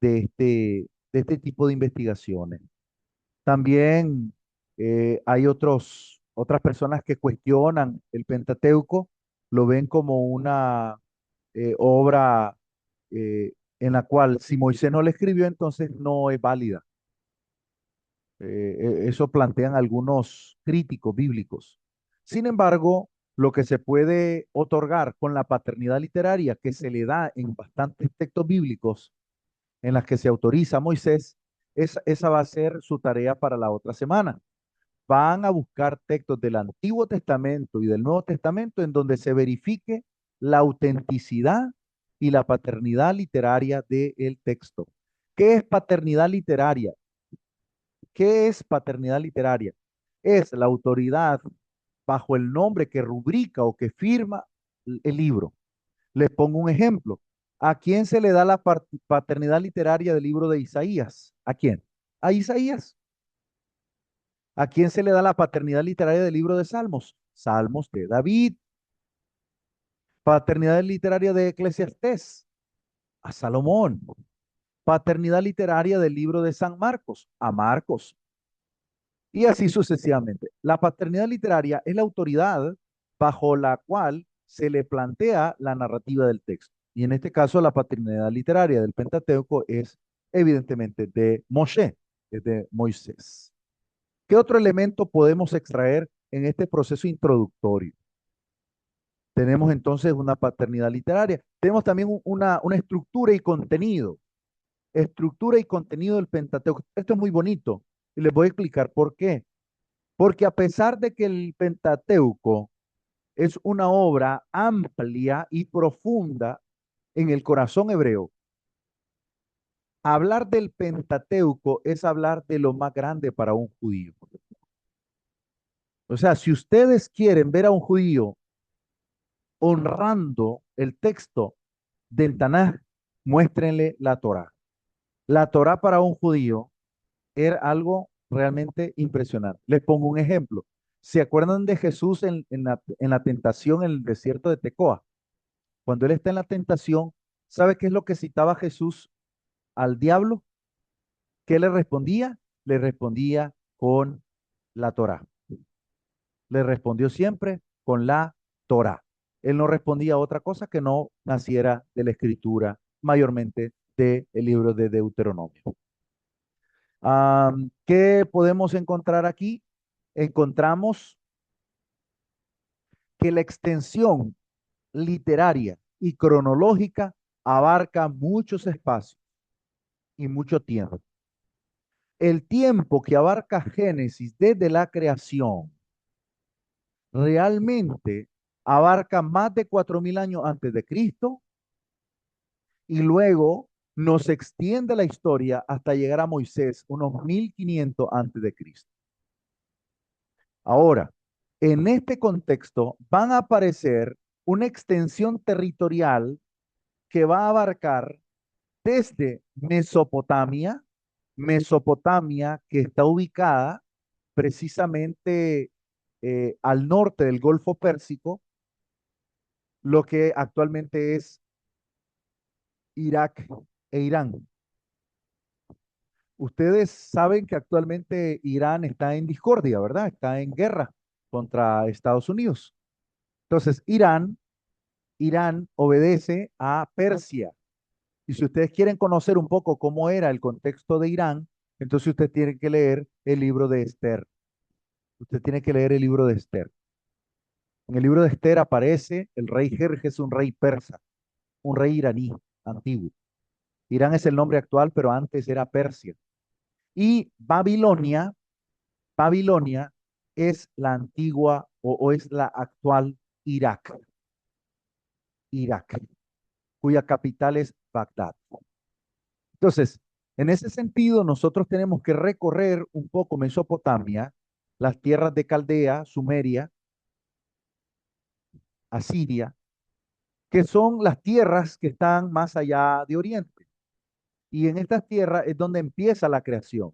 A: de este tipo de investigaciones. También hay otras personas que cuestionan el Pentateuco, lo ven como una obra en la cual si Moisés no la escribió, entonces no es válida. Eso plantean algunos críticos bíblicos. Sin embargo, lo que se puede otorgar con la paternidad literaria que se le da en bastantes textos bíblicos en las que se autoriza a Moisés, esa va a ser su tarea para la otra semana. Van a buscar textos del Antiguo Testamento y del Nuevo Testamento en donde se verifique la autenticidad y la paternidad literaria del texto. ¿Qué es paternidad literaria? ¿Qué es paternidad literaria? Es la autoridad bajo el nombre que rubrica o que firma el libro. Les pongo un ejemplo. ¿A quién se le da la paternidad literaria del libro de Isaías? ¿A quién? A Isaías. ¿A quién se le da la paternidad literaria del libro de Salmos? Salmos de David. Paternidad literaria de Eclesiastés. A Salomón. Paternidad literaria del libro de San Marcos. A Marcos. Y así sucesivamente. La paternidad literaria es la autoridad bajo la cual se le plantea la narrativa del texto. Y en este caso, la paternidad literaria del Pentateuco es evidentemente de Moshe, es de Moisés. ¿Qué otro elemento podemos extraer en este proceso introductorio? Tenemos entonces una paternidad literaria. Tenemos también una estructura y contenido. Estructura y contenido del Pentateuco. Esto es muy bonito y les voy a explicar por qué. Porque a pesar de que el Pentateuco es una obra amplia y profunda en el corazón hebreo, hablar del Pentateuco es hablar de lo más grande para un judío. O sea, si ustedes quieren ver a un judío honrando el texto del Tanaj, muéstrenle la Torá. La Torá para un judío era algo realmente impresionante. Les pongo un ejemplo. ¿Se acuerdan de Jesús en la tentación en el desierto de Tecoa? Cuando él está en la tentación, ¿sabe qué es lo que citaba Jesús al diablo? ¿Qué le respondía? Le respondía con la Torá. Le respondió siempre con la Torá. Él no respondía a otra cosa que no naciera de la escritura, mayormente del libro de Deuteronomio. ¿Qué podemos encontrar aquí? Encontramos que la extensión literaria y cronológica abarca muchos espacios y mucho tiempo. El tiempo que abarca Génesis desde la creación realmente abarca más de 4000 años antes de Cristo y luego nos extiende la historia hasta llegar a Moisés, unos 1500 antes de Cristo. Ahora, en este contexto van a aparecer una extensión territorial que va a abarcar desde Mesopotamia, Mesopotamia que está ubicada precisamente al norte del Golfo Pérsico, lo que actualmente es Irak e Irán. Ustedes saben que actualmente Irán está en discordia, ¿verdad? Está en guerra contra Estados Unidos. Entonces, Irán obedece a Persia. Y si ustedes quieren conocer un poco cómo era el contexto de Irán, entonces usted tiene que leer el libro de Esther. Usted tiene que leer el libro de Esther. En el libro de Esther aparece el rey Jerjes, un rey persa, un rey iraní antiguo. Irán es el nombre actual, pero antes era Persia. Y Babilonia es la antigua o es la actual Irak, Irak, cuya capital es Bagdad. Entonces, en ese sentido, nosotros tenemos que recorrer un poco Mesopotamia, las tierras de Caldea, Sumeria, Asiria, que son las tierras que están más allá de Oriente. Y en estas tierras es donde empieza la creación.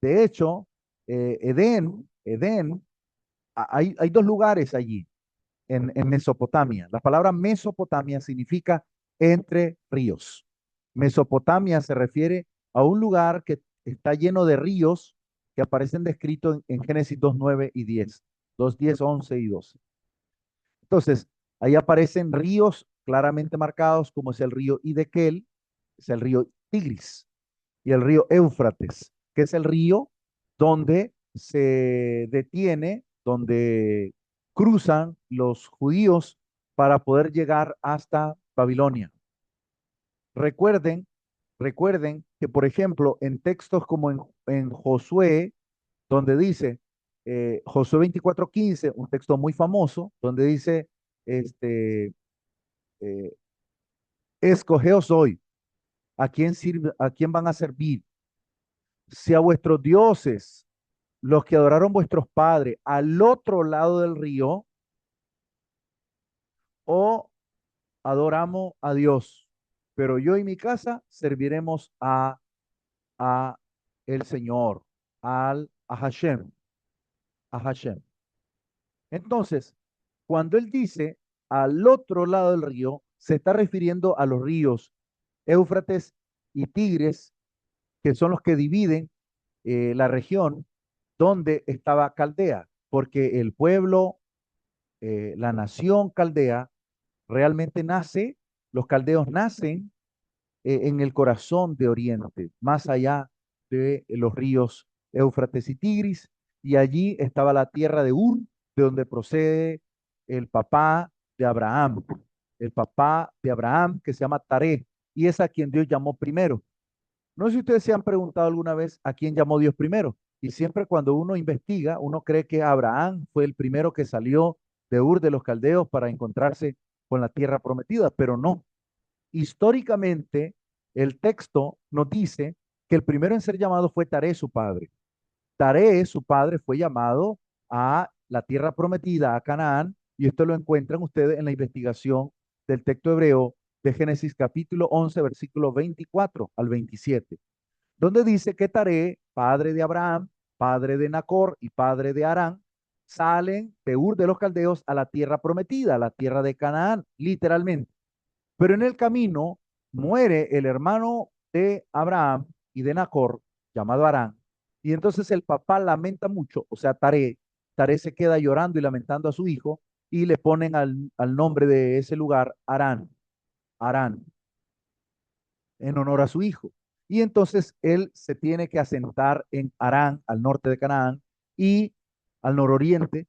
A: De hecho, Edén, hay dos lugares allí en Mesopotamia. La palabra Mesopotamia significa entre ríos. Mesopotamia se refiere a un lugar que está lleno de ríos que aparecen descritos en Génesis 2:9 y 10, 2:10, 11 y 12. Entonces, ahí aparecen ríos claramente marcados, como es el río Idequel, es el río Tigris, y el río Éufrates, que es el río donde se detiene, donde cruzan los judíos para poder llegar hasta Babilonia. Recuerden, recuerden que, por ejemplo, en textos como en Josué, donde dice, Josué 24:15, un texto muy famoso, donde dice, este, eh, escogeos hoy a quién van a servir, si a vuestros dioses, los que adoraron vuestros padres al otro lado del río, o adoramos a Dios, pero yo y mi casa serviremos a el Señor, a Hashem, a Hashem. Entonces, cuando él dice al otro lado del río, se está refiriendo a los ríos Éufrates y Tigres, que son los que dividen la región donde estaba Caldea, porque el pueblo, la nación Caldea, realmente nace, los caldeos nacen en el corazón de Oriente, más allá de los ríos Éufrates y Tigris, y allí estaba la tierra de Ur, de donde procede el papá de Abraham, el papá de Abraham que se llama Taré, y es a quien Dios llamó primero. No sé si ustedes se han preguntado alguna vez a quién llamó Dios primero, y siempre cuando uno investiga, uno cree que Abraham fue el primero que salió de Ur de los Caldeos para encontrarse con la tierra prometida, pero no. Históricamente, el texto nos dice que el primero en ser llamado fue Taré, su padre. Taré, su padre, fue llamado a la tierra prometida, a Canaán, y esto lo encuentran ustedes en la investigación del texto hebreo de Génesis capítulo 11, versículo 24 al 27, donde dice que Taré, padre de Abraham, padre de Nacor y padre de Harán, salen de Ur de los Caldeos a la tierra prometida, a la tierra de Canaán, literalmente. Pero en el camino muere el hermano de Abraham y de Nacor, llamado Harán, y entonces el papá lamenta mucho, o sea, Taré se queda llorando y lamentando a su hijo, y le ponen al nombre de ese lugar Harán, Harán, en honor a su hijo. Y entonces él se tiene que asentar en Harán, al norte de Canaán, y al nororiente,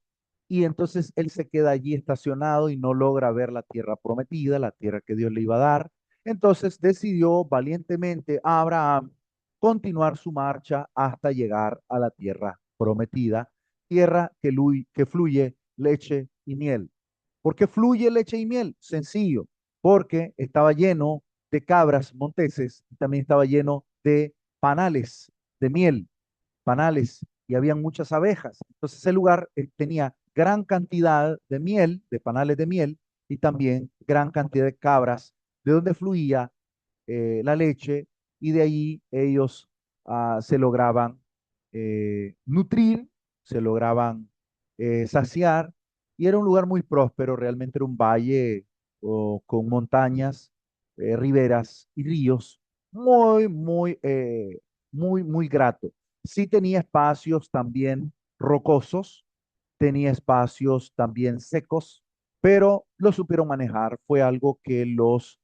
A: y entonces él se queda allí estacionado y no logra ver la tierra prometida, la tierra que Dios le iba a dar. Entonces decidió valientemente a Abraham continuar su marcha hasta llegar a la tierra prometida, tierra que fluye leche y miel. ¿Por qué fluye leche y miel? Sencillo, porque estaba lleno de cabras monteses y también estaba lleno de panales de miel, panales, y habían muchas abejas. Entonces ese lugar tenía gran cantidad de miel, de panales de miel, y también gran cantidad de cabras, de donde fluía la leche, y de ahí ellos se lograban nutrir, se lograban saciar, y era un lugar muy próspero, realmente era un valle con montañas, riberas y ríos, muy grato. Sí tenía espacios también rocosos, tenía espacios también secos, pero lo supieron manejar. Fue algo que los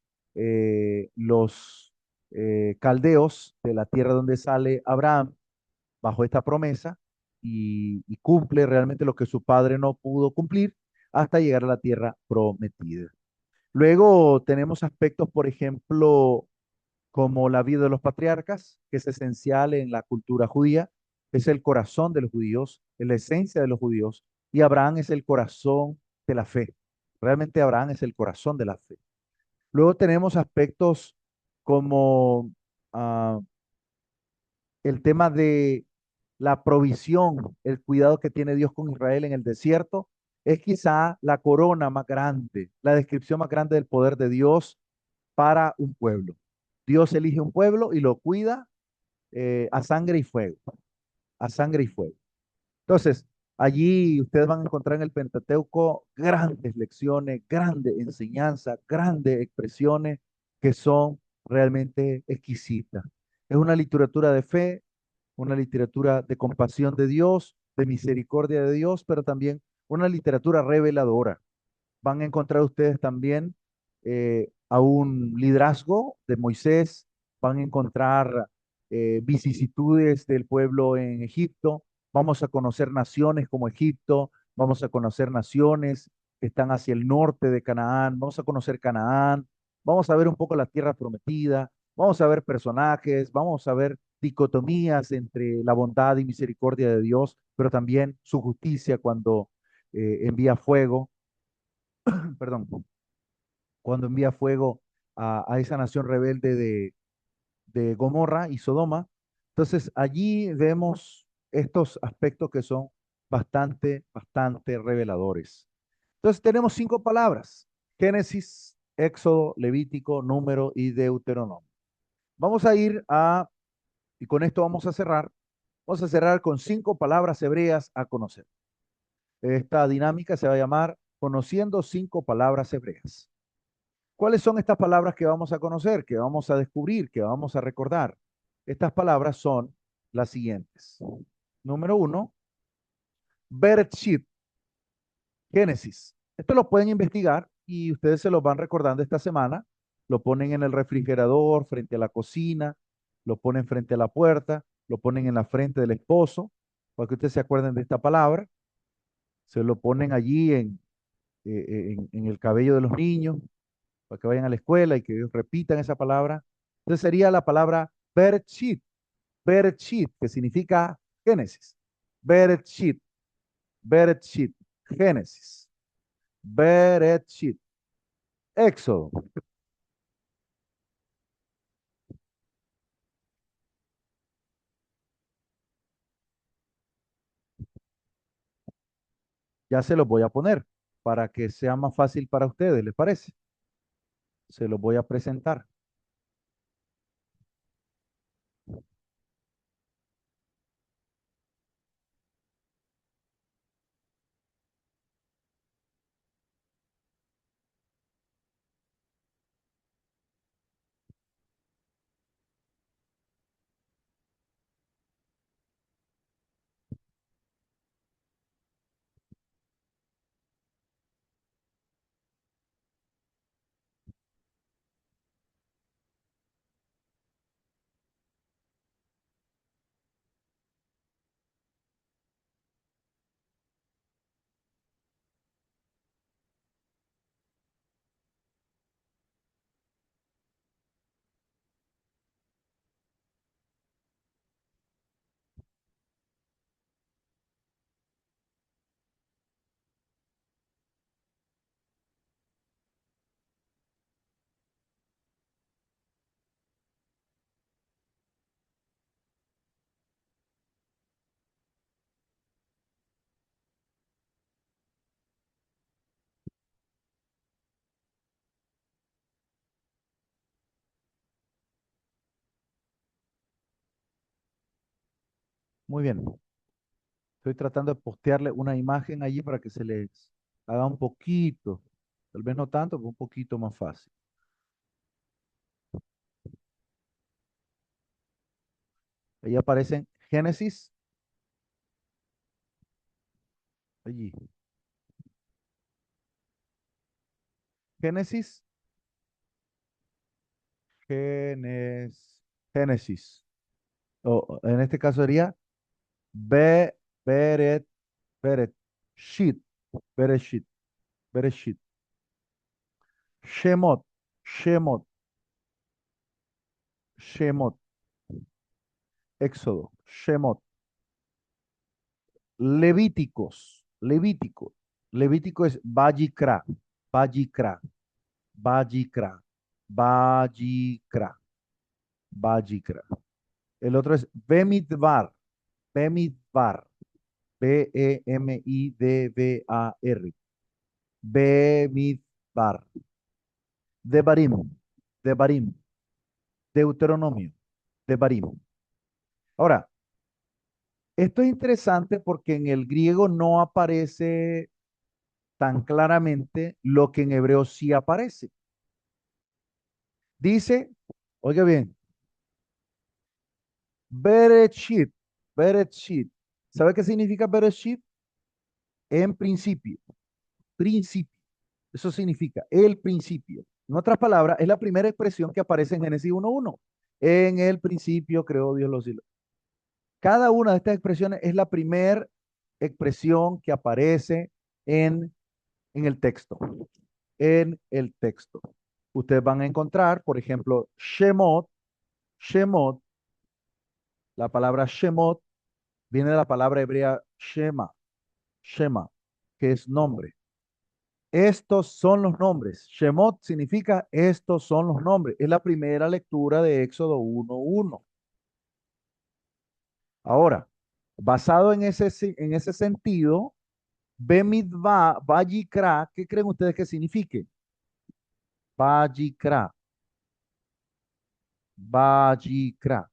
A: caldeos de la tierra donde sale Abraham bajo esta promesa, y cumple realmente lo que su padre no pudo cumplir hasta llegar a la tierra prometida. Luego tenemos aspectos, por ejemplo, como la vida de los patriarcas, que es esencial en la cultura judía, es el corazón de los judíos, es la esencia de los judíos, y Abraham es el corazón de la fe. Realmente Abraham es el corazón de la fe. Luego tenemos aspectos como ah, el tema de la provisión, el cuidado que tiene Dios con Israel en el desierto, es quizá la corona más grande, la descripción más grande del poder de Dios para un pueblo. Dios elige un pueblo y lo cuida a sangre y fuego, a sangre y fuego. Entonces, allí ustedes van a encontrar en el Pentateuco grandes lecciones, grandes enseñanzas, grandes expresiones que son realmente exquisitas. Es una literatura de fe, una literatura de compasión de Dios, de misericordia de Dios, pero también una literatura reveladora. Van a encontrar ustedes también a un liderazgo de Moisés, van a encontrar vicisitudes del pueblo en Egipto, vamos a conocer naciones como Egipto, vamos a conocer naciones que están hacia el norte de Canaán, vamos a conocer Canaán, vamos a ver un poco la tierra prometida, vamos a ver personajes, vamos a ver dicotomías entre la bondad y misericordia de Dios, pero también su justicia cuando envía fuego, perdón, cuando envía fuego a esa nación rebelde de Gomorra y Sodoma. Entonces allí vemos estos aspectos que son bastante reveladores. Entonces tenemos 5 palabras: Génesis, Éxodo, Levítico, Número y Deuteronomio. Vamos a ir y con esto vamos a cerrar con 5 palabras hebreas a conocer. Esta dinámica se va a llamar Conociendo 5 palabras hebreas. ¿Cuáles son estas palabras que vamos a conocer, que vamos a descubrir, que vamos a recordar? Estas palabras son las siguientes. Número 1, Bereshit, Génesis. Esto lo pueden investigar y ustedes se lo van recordando esta semana. Lo ponen en el refrigerador, frente a la cocina, lo ponen frente a la puerta, lo ponen en la frente del esposo, para que ustedes se acuerden de esta palabra. Se lo ponen allí en el cabello de los niños, para que vayan a la escuela y que ellos repitan esa palabra. Entonces sería la palabra Bereshit, Bereshit, que significa Génesis. Bereshit, Bereshit, Génesis. Bereshit, Éxodo. Ya se los voy a poner para que sea más fácil para ustedes, ¿les parece? Se los voy a presentar. Muy bien. Estoy tratando de postearle una imagen allí para que se les haga un poquito, tal vez no tanto, pero un poquito más fácil. Ahí aparecen Génesis, allí. Génesis, Génesis. O en este caso sería Be, Beret, Beret, Shit, Bereshit, Bereshit. Shemot, Shemot, Shemot. Éxodo, Shemot. Levíticos, Levítico. Levítico es Vayikra, Vayikra, Vayikra, Vayikra, Vayikra. El otro es Bemidbar, Bemidbar, Bemidbar, Bemidbar. Devarim, Devarim, Deuteronomio, Devarim. Ahora, esto es interesante porque en el griego no aparece tan claramente lo que en hebreo sí aparece. Dice, oiga bien, Bereshit, Bereshit. ¿Sabe qué significa Bereshit? En principio, principio. Eso significa el principio. En otras palabras, es la primera expresión que aparece en Génesis 1:1. En el principio creó Dios los cielos. Cada una de estas expresiones es la primera expresión que aparece en el texto. En el texto. Ustedes van a encontrar, por ejemplo, Shemot, Shemot, la palabra Shemot viene de la palabra hebrea Shema, Shema, que es nombre. Estos son los nombres. Shemot significa estos son los nombres. Es la primera lectura de Éxodo 1:1. Ahora, basado en ese sentido, Bemidbar, Vayikra, ¿qué creen ustedes que signifique? Vayikra, Vayikra.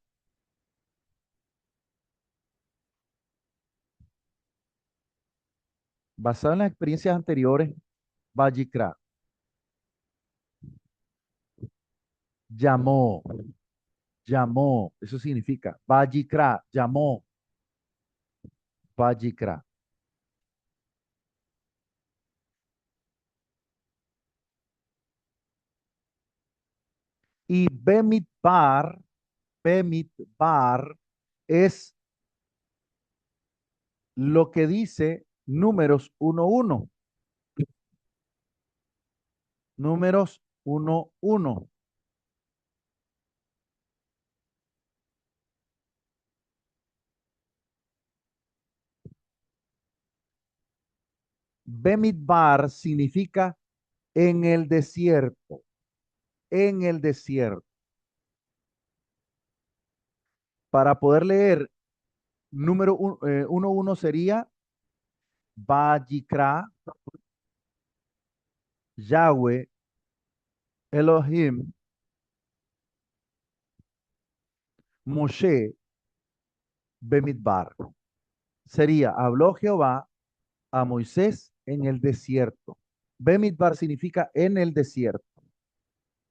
A: Basado en las experiencias anteriores, Vayikra, llamó, llamó, eso significa, Vayikra, llamó, Vayikra. Y Bemidbar, Bemidbar es lo que dice Números 1:1. Números 1:1. Bemidbar significa en el desierto, en el desierto. Para poder leer número 1:1 sería Vayikra, Yahweh, Elohim, Moshe, Bemidbar. Sería, habló Jehová a Moisés en el desierto. Bemidbar significa en el desierto.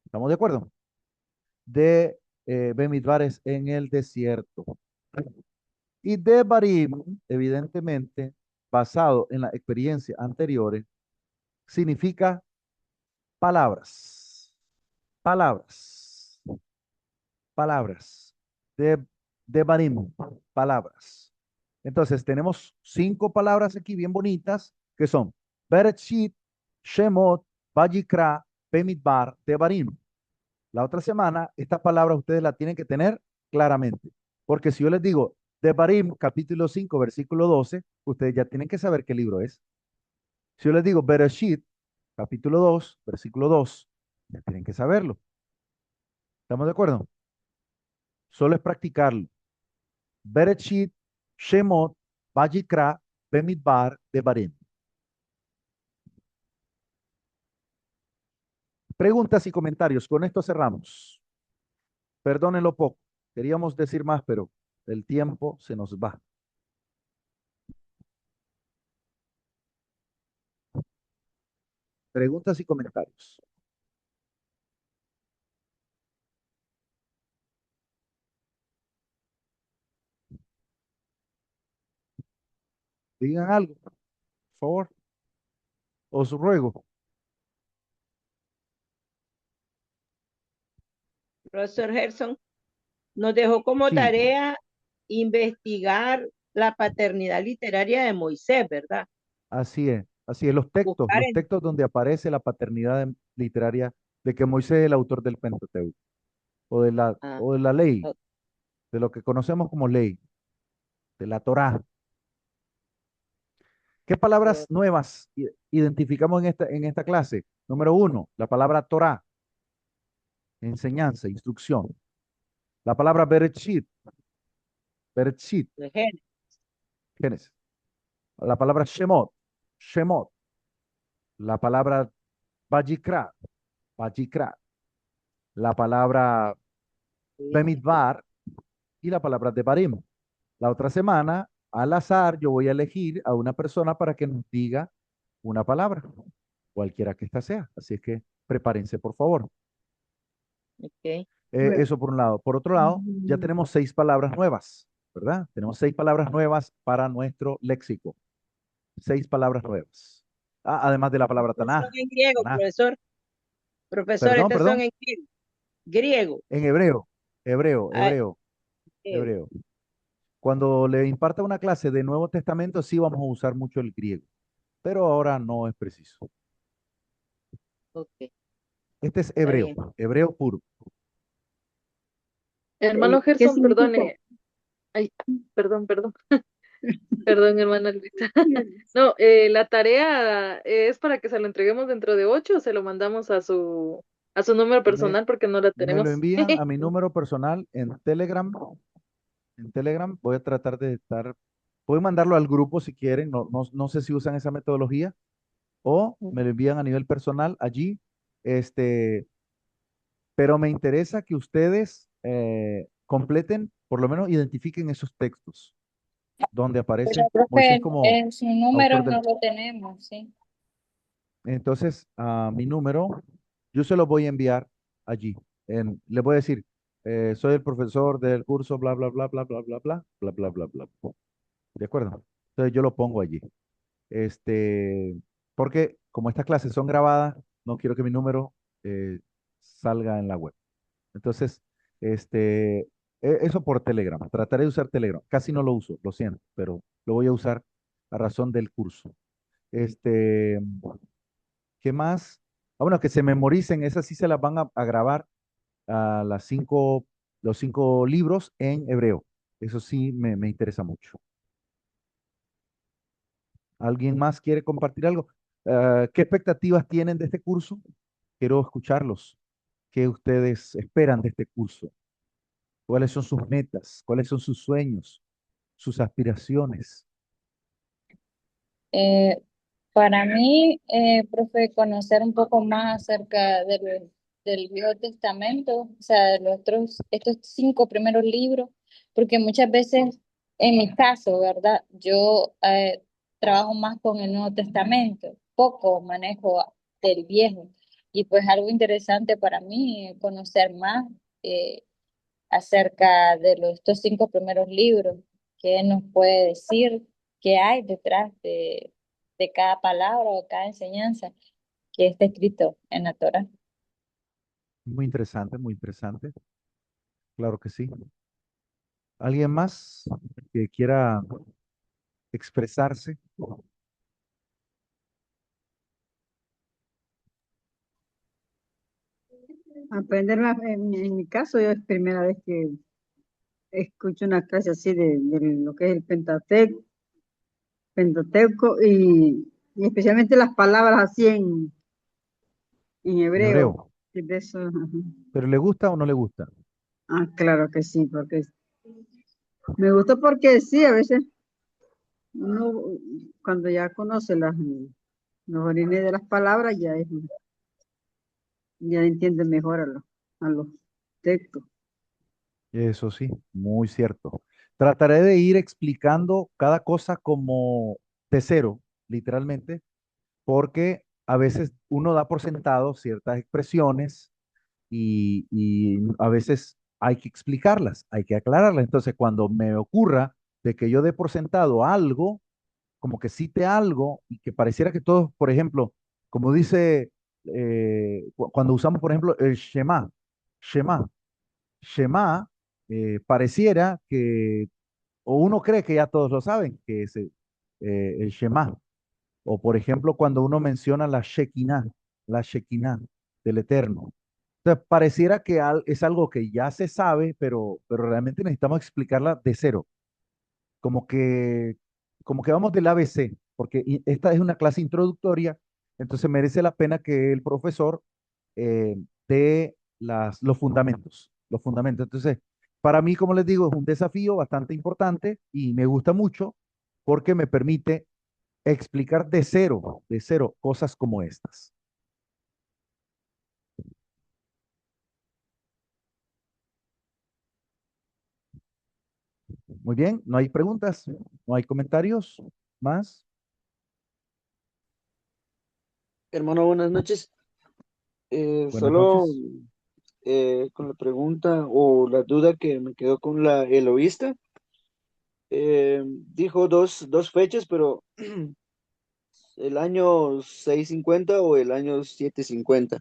A: ¿Estamos de acuerdo? De Bemidbar es en el desierto. Y Devarim, evidentemente, basado en las experiencias anteriores, significa palabras, palabras, palabras. Devarim, palabras. Entonces, tenemos 5 palabras aquí bien bonitas que son Bereshit, Shemot, Vayikra, Bemidbar, Devarim. La otra semana, estas palabras ustedes las tienen que tener claramente. Porque si yo les digo Devarim, capítulo 5, versículo 12, ustedes ya tienen que saber qué libro es. Si yo les digo Bereshit, capítulo 2, versículo 2, ya tienen que saberlo. ¿Estamos de acuerdo? Solo es practicarlo. Bereshit, Shemot, Vayikra, Bemidbar, Devarim. Preguntas y comentarios. Con esto cerramos. Perdónenlo poco. Queríamos decir más, pero el tiempo se nos va. Preguntas y comentarios. Digan algo, por favor. Os ruego.
B: Profesor Gerson nos dejó como
A: Sí,
B: tarea investigar la paternidad literaria de Moisés, ¿verdad?
A: así es. Así es.
B: Buscar
A: Los
B: en...
A: textos donde aparece la paternidad literaria de que Moisés es el autor del Pentateuco
B: Ah,
A: o de la ley,
B: ok.
A: de lo que conocemos como ley, de la Torá. ¿Qué palabras nuevas identificamos en esta clase? Número uno, la palabra Torah, enseñanza, instrucción. La palabra Bereshit, Bereshit,
B: de Génesis.
A: Génesis. La palabra Shemot, Shemot. La palabra Vayikra, Vayikra. La palabra Bemidbar y la palabra Devarim. La otra semana, al azar, yo voy a elegir a una persona para que nos diga una palabra, cualquiera que ésta sea. Así es que prepárense, por favor.
B: Ok.
E: Bueno,
A: Eso por un lado. Por otro lado, ya tenemos 6 palabras nuevas, ¿verdad? Tenemos 6 palabras nuevas para nuestro léxico. 6 palabras nuevas. Ah, además de la palabra
B: Estas son
A: Tanaj.
B: en griego,
A: Tanaj.
B: profesor. Profesor,
A: Perdón,
B: estas son
A: perdón.
B: en griego. Griego.
A: En hebreo, hebreo,
B: Ah,
A: hebreo,
B: griego.
A: hebreo. Cuando le imparta una clase de Nuevo Testamento, sí vamos a usar mucho el griego, pero ahora no es preciso.
B: Ok,
A: Este es
B: está bien.
A: hebreo, hebreo puro.
C: Hermano
E: ¿qué
C: Gerson,
E: significa?
C: perdone. Ay, perdón. Perdón, hermana Luisa. No, la tarea es para que se lo entreguemos dentro de 8 o se lo mandamos a su número
A: Me,
C: personal porque no la
A: me lo
C: tenemos.
A: envían a mi número personal en Telegram. En Telegram voy a tratar de estar, voy a mandarlo al grupo si quieren, no sé si usan esa metodología, o me lo envían a nivel personal allí, este, pero me interesa que ustedes completen, por lo menos identifiquen esos textos donde
F: Pero,
A: aparece Moisés
F: profe,
A: como
F: su número
A: autor
F: no
A: del...
F: lo tenemos, ¿sí?
A: Entonces, a mi número, yo se lo voy a enviar allí. Le voy a decir, soy el profesor del curso, bla, bla, bla, bla, bla, bla, bla, bla, bla, bla, bla. ¿De acuerdo? Entonces yo lo pongo allí. Este, porque como estas clases son grabadas, no quiero que mi número salga en la web. Entonces, este, eso por Telegram. Trataré de usar Telegram. Casi no lo uso, lo siento, pero lo voy a usar a razón del curso. Este, ¿qué más? Ah, bueno, que se memoricen, esas sí se las van a grabar a los 5 libros en hebreo. Eso sí me interesa mucho. ¿Alguien más quiere compartir algo? ¿Qué expectativas tienen de este curso? Quiero escucharlos. ¿Qué ustedes esperan de este curso? ¿Cuáles son sus metas? ¿Cuáles son sus sueños? ¿Sus aspiraciones?
F: Eh, para mí, profe, conocer un poco más acerca del Viejo Testamento, o sea, de los otros, estos 5 primeros libros, porque muchas veces, en mi caso, ¿verdad? Yo trabajo más con el Nuevo Testamento, poco manejo del Viejo, y pues algo interesante para mí, conocer más. eh, acerca de estos 5 primeros libros. ¿Qué nos puede decir? ¿Qué hay detrás de cada palabra o cada enseñanza que está escrito en la Torah?
A: Muy interesante, muy interesante. Claro que sí. ¿Alguien más que quiera expresarse?
E: Aprender más, en mi caso, yo es primera vez que escucho una clase así de lo que es el Pentateuco y especialmente las palabras así en
A: En
E: hebreo.
A: hebreo.
E: Y de eso, ajá.
A: ¿Pero le gusta o no le gusta?
E: Ah, claro que sí, porque me gustó porque sí, a veces uno cuando ya conoce los orígenes de las palabras ya entiende mejor a los textos.
A: Eso sí, muy cierto. Trataré de ir explicando cada cosa como de cero, literalmente, porque a veces uno da por sentado ciertas expresiones y a veces hay que explicarlas, hay que aclararlas. Entonces, cuando me ocurra de que yo dé por sentado algo, como que cite algo y que pareciera que todos, por ejemplo, como dice, cuando usamos, por ejemplo, el Shema, Shema, pareciera que, o uno cree que ya todos lo saben, que es el Shema. O por ejemplo, cuando uno menciona la Shekinah del Eterno. Entonces, pareciera que es algo que ya se sabe, pero realmente necesitamos explicarla de cero. Como que, como que vamos del ABC. porque esta es una clase introductoria, entonces merece la pena que el profesor dé los fundamentos, los fundamentos. Entonces, para mí, como les digo, es un desafío bastante importante y me gusta mucho porque me permite explicar de cero, cosas como estas. Muy bien, ¿no hay preguntas? ¿No hay comentarios más?
D: Hermano, buenas noches.
A: Buenas
D: Solo
A: noches.
D: con la pregunta o la duda que me quedó con la Eloísta. Dijo dos fechas, pero el año 650 o el año 750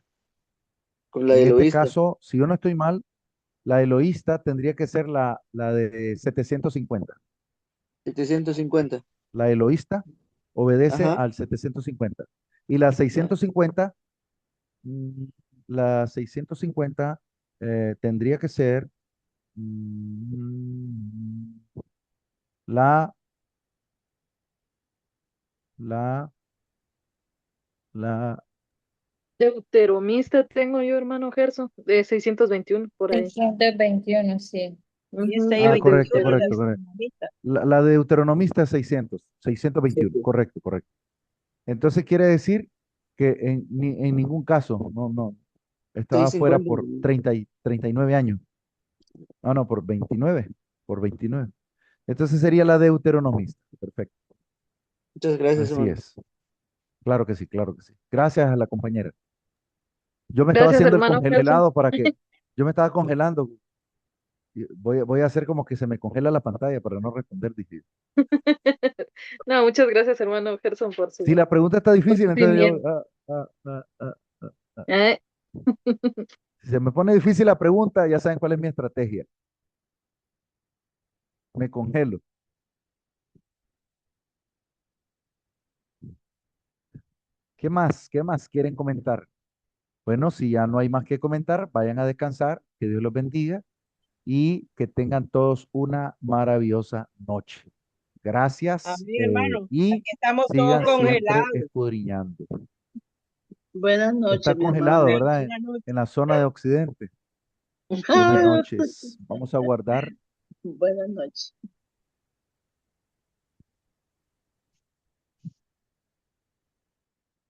D: con la
A: En este
D: Eloísta.
A: caso, si yo no estoy mal, la eloísta tendría que ser la de 750.
D: 750.
A: La eloísta obedece
D: Ajá.
A: al 750. Y la
D: Ya.
A: 650, mm, la 650 tendría que ser mm, la, la, la,
C: Deuteromista tengo yo, hermano Gerson, de 621 por ahí.
F: 621, sí.
B: Y
C: Ujú,
A: ah,
C: soy
B: 621
A: correcto,
B: de
A: correcto,
C: deuteronomista.
A: correcto.
B: Deuteronomista.
A: La de Deuteronomista es 600,
D: Sí,
A: 621,
D: sí.
A: correcto, correcto. Entonces quiere decir que en ningún caso, no, estaba fuera
D: 650.
A: por 30 y 39 años. Ah, no, por 29. Entonces sería la deuteronomista. Perfecto.
D: Muchas gracias,
A: Así
D: hermano.
A: es. Claro que sí, claro que sí. Gracias a la compañera. Yo me estaba
C: Gracias,
A: haciendo el
C: hermano Gerson.
A: congelado para que, yo me estaba congelando. Y voy a hacer como que se me congela la pantalla para no responder difícil.
C: No, muchas gracias, hermano Gerson,
A: Si la pregunta está
C: por
A: difícil,
C: su
A: entonces yo,
C: opinión. Eh,
A: si se me pone difícil la pregunta, ya saben cuál es mi estrategia. Me congelo. ¿Qué más? ¿Qué más quieren comentar? Bueno, si ya no hay más que comentar, vayan a descansar, que Dios los bendiga y que tengan todos una maravillosa noche. Gracias
B: Amén, hermano.
A: y
B: Aquí estamos todos
A: sigan siempre
B: congelados.
A: escudriñando.
E: Buenas
A: Está
E: noches, mi
A: congelado,
E: hermano.
B: Amén.
A: ¿verdad?
B: Buenas noches.
A: En la zona de Occidente. Buenas noches. Vamos a guardar
E: Buenas noches.